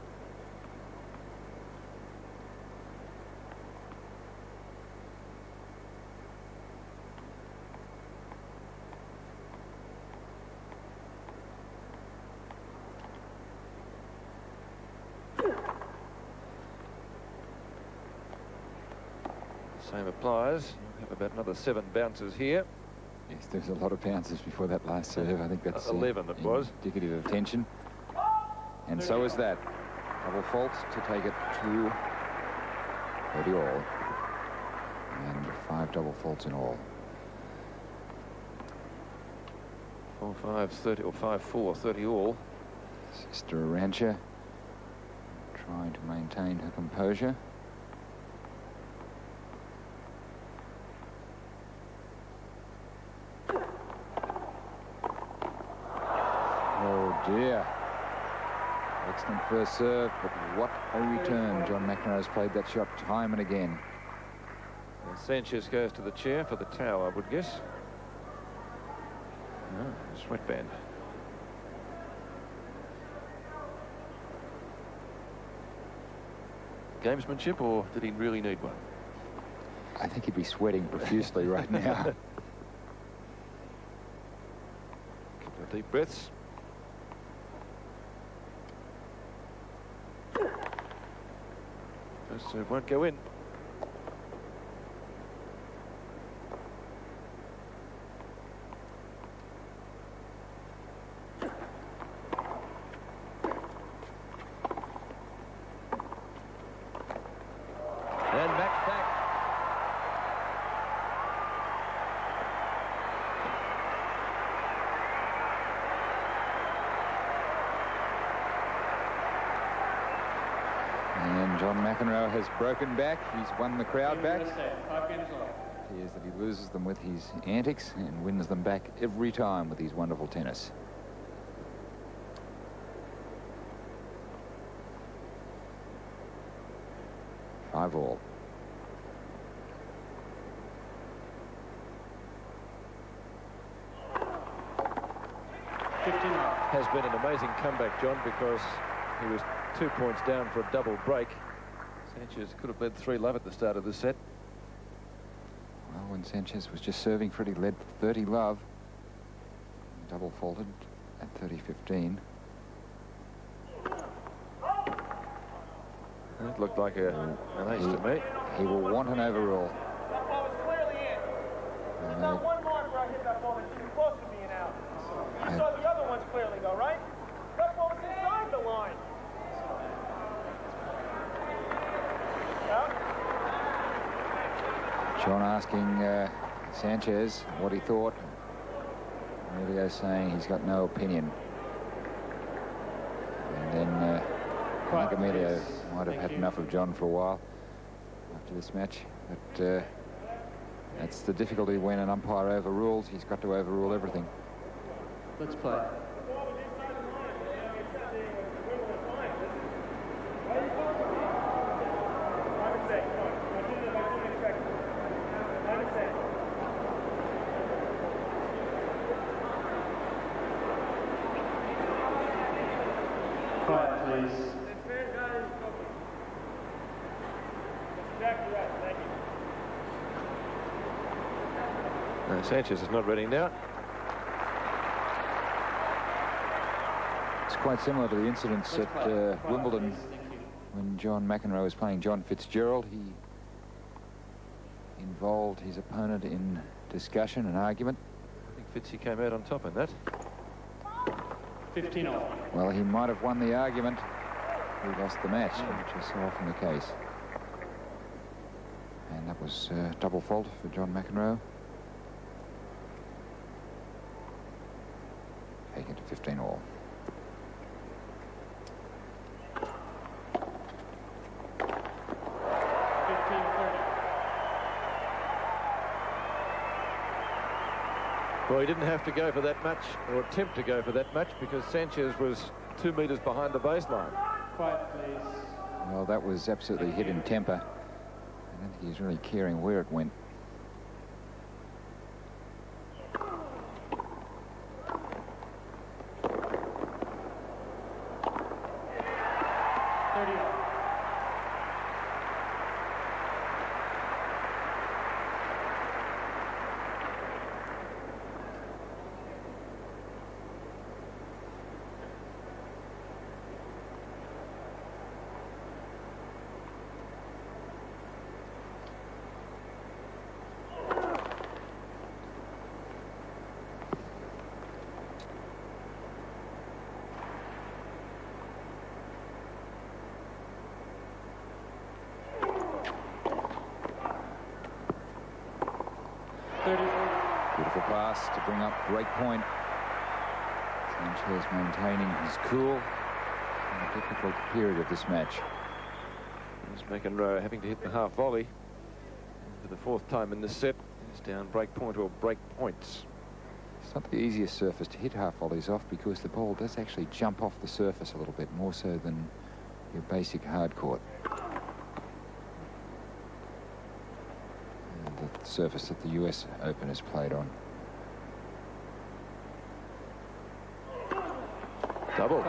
Same applies. You'll have about another 7 bounces here. Yes, there's a lot of bounces before that last serve. I think that's 11 it was. Indicative of tension. And so is that. Double fault to take it to 30 all. And 5 double faults in all. 4-5, 30 or 5-4, 30 all. Sister Arancha trying to maintain her composure. Oh dear. Excellent first serve, but what a return. John McEnroe's played that shot time and again. And Sanchez goes to the chair for the towel, I would guess. No, sweatband. Gamesmanship, or did he really need one? I think he'd be sweating profusely right now. Couple of deep breaths. First serve won't go in. And back. And John McEnroe has broken back. He's won the crowd back. It appears that he loses them with his antics and wins them back every time with his wonderful tennis. Five all. Has been an amazing comeback, John, because he was 2 points down for a double break. Sanchez could have led 3-love at the start of the set. Well, when Sanchez was just serving for it, he led 30-love. Double faulted at 30-15. That looked like an ace to me. He will want an overrule. That ball was clearly in. There's not one mark where I hit that ball that's even close to being out. You saw the other ones clearly, though, right? That ball was inside the line. John asking Sanchez what he thought. Emilio saying he's got no opinion. And then I think Emilio might have had enough of John for a while after this match. But that's the difficulty when an umpire overrules. He's got to overrule everything. Let's play. Quiet, please. No, Sanchez is not ready now. It's quite similar to the incidents at Wimbledon when J. McEnroe was playing John Fitzgerald. He involved his opponent in discussion and argument. I think Fitzy came out on top in that. 15-all. Well, he might have won the argument. He lost the match, which is so often the case. And that was double fault for J. McEnroe. Taken to 15-all. Well, he didn't have to go for that match, or attempt to go for that match, because Sanchez was 2 metres behind the baseline. Quiet, please. Well, that was absolutely hit in temper. I don't think he's really caring where it went. Beautiful pass to bring up break point. Sanchez maintaining his cool in a difficult period of this match. There's McEnroe having to hit the half volley for the 4th time in this set. He's down break point or break points. It's not the easiest surface to hit half volleys off because the ball does actually jump off the surface a little bit more so than your basic hard court. The surface that the US Open is played on. Double.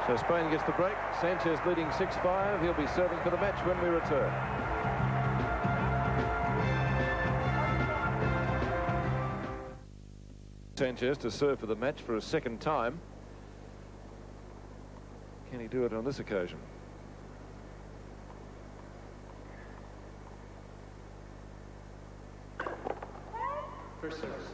So Spain gets the break. Sanchez leading 6-5. He'll be serving for the match when we return. Sanchez to serve for the match for a 2nd time. Can he do it on this occasion? First service.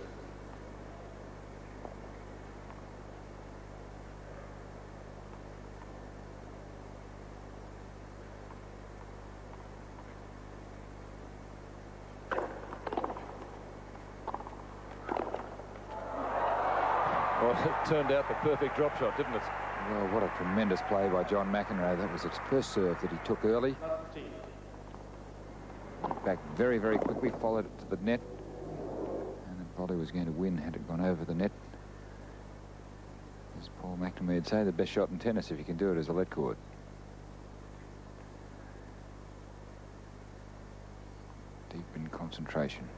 Well, it turned out the perfect drop shot, didn't it? Well, what a tremendous play by J. McEnroe. That was his first serve that he took early. Back very, very quickly, followed it to the net. And the volley was going to win had it gone over the net. As Paul McNamee would say, the best shot in tennis, if you can do it, is a lead court. Deep in concentration.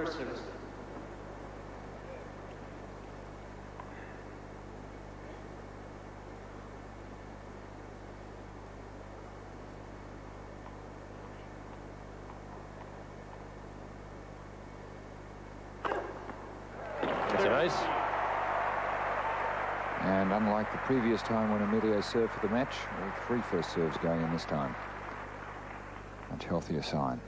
First service. It's an ace. And unlike the previous time when Emilio served for the match, all 3 first serves going in this time. Much healthier sign.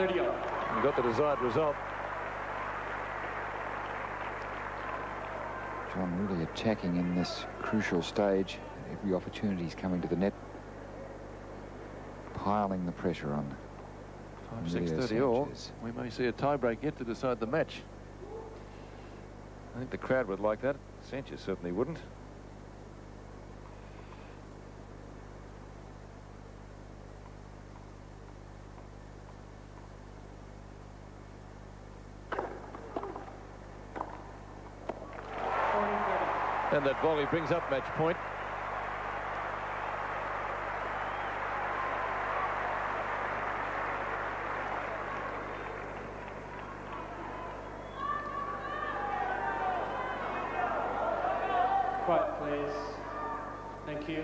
We got the desired result. John really attacking in this crucial stage. Every opportunity is coming to the net. Piling the pressure on. 5-6-30 all. We may see a tiebreak yet to decide the match. I think the crowd would like that. Sanchez certainly wouldn't. And that volley brings up match point. Quiet, please. Thank you.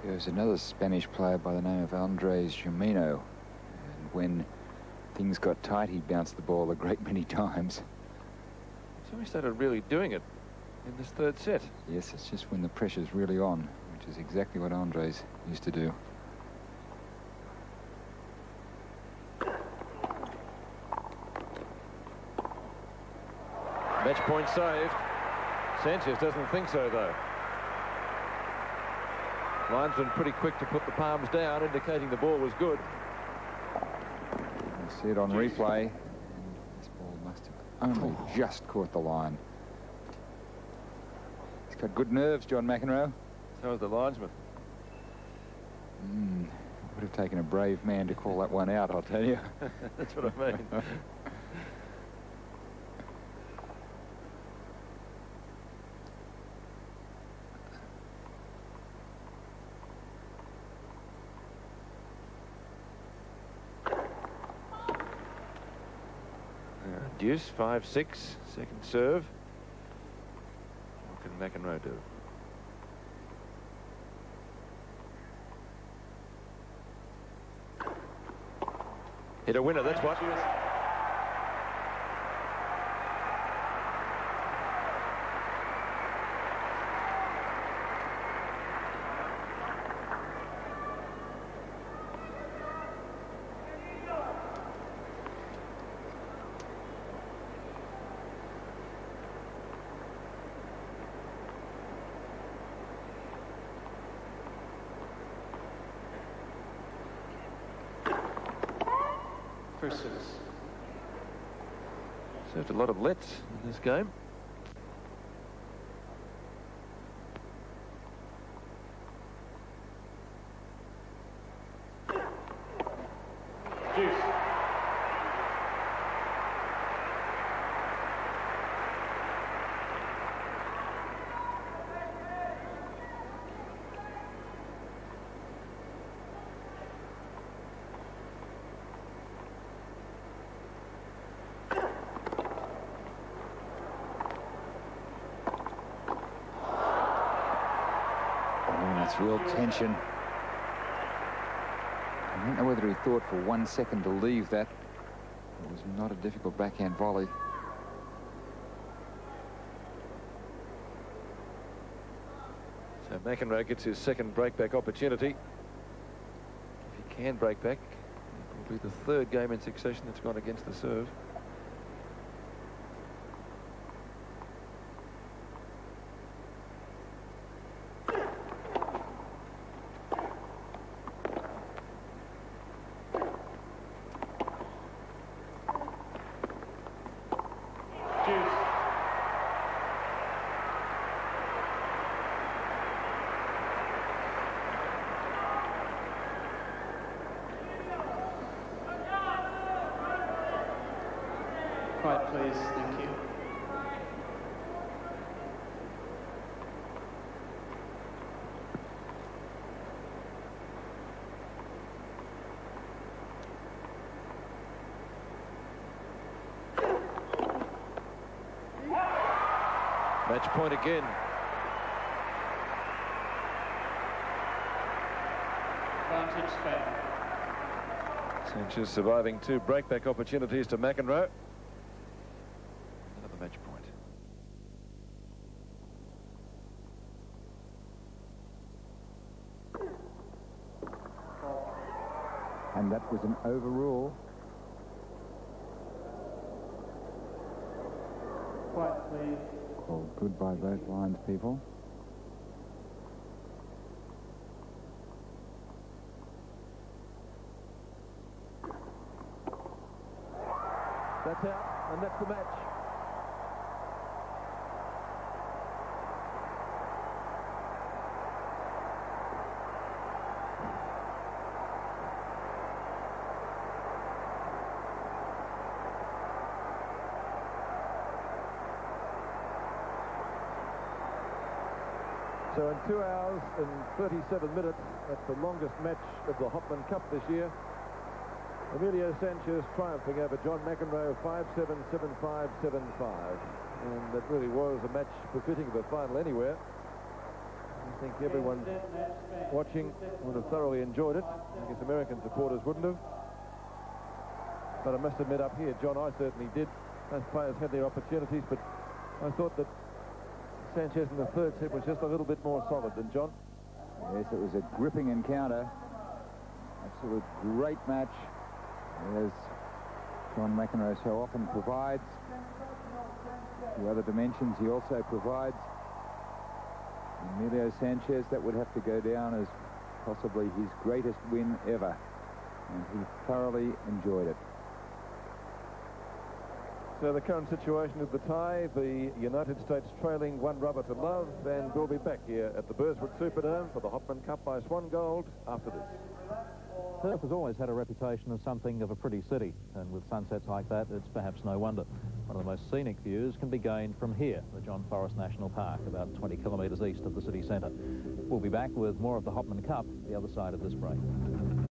There's another Spanish player by the name of J.McEnroe. And when things got tight, he bounced the ball a great many times. So he started really doing it in this third set. Yes, it's just when the pressure's really on, which is exactly what Andres used to do. Match point saved. Sanchez doesn't think so, though. Linesman pretty quick to put the palms down, indicating the ball was good. I see it on replay. This ball must have only just caught the line. He's got good nerves, J.McEnroe. So is the linesman. Would have taken a brave man to call that one out, I'll tell you. That's what I mean. Deuce, 5-6, second serve. What can McEnroe do? Hit a winner, that's what. Served a lot of lets in this game. Deuce. That's real tension. I don't know whether he thought for 1 second to leave that. It was not a difficult backhand volley. So McEnroe gets his second breakback opportunity. If he can break back, it will be the third game in succession that's gone against the serve. Quiet, please. Thank you. Match point again. Advantage Spain. Sanchez surviving two breakback opportunities to McEnroe. Another match point. And that was an overrule. Quiet, please. Oh, good by both lines, people. That's out, and that's the match. So in 2 hours and 37 minutes, that's the longest match of the Hopman Cup this year. Emilio Sanchez triumphing over John McEnroe 5-7, 7-5, 7-5. And it really was a match befitting of a final anywhere. I think everyone watching would have thoroughly enjoyed it. I guess American supporters wouldn't have. But I must admit up here, John, I certainly did. Both players had their opportunities, but I thought that Sanchez in the third set was just a little bit more solid than John. Yes, it was a gripping encounter. Absolute great match, as John McEnroe so often provides. The other dimensions he also provides. Emilio Sanchez, that would have to go down as possibly his greatest win ever. And he thoroughly enjoyed it. So the current situation is the tie, the United States trailing 1-0 to love, and we'll be back here at the Burswood Superdome for the Hopman Cup by Swan Gold after this. Perth has always had a reputation as something of a pretty city, and with sunsets like that, it's perhaps no wonder. One of the most scenic views can be gained from here, the John Forrest National Park, about 20 kilometres east of the city centre. We'll be back with more of the Hopman Cup the other side of this break.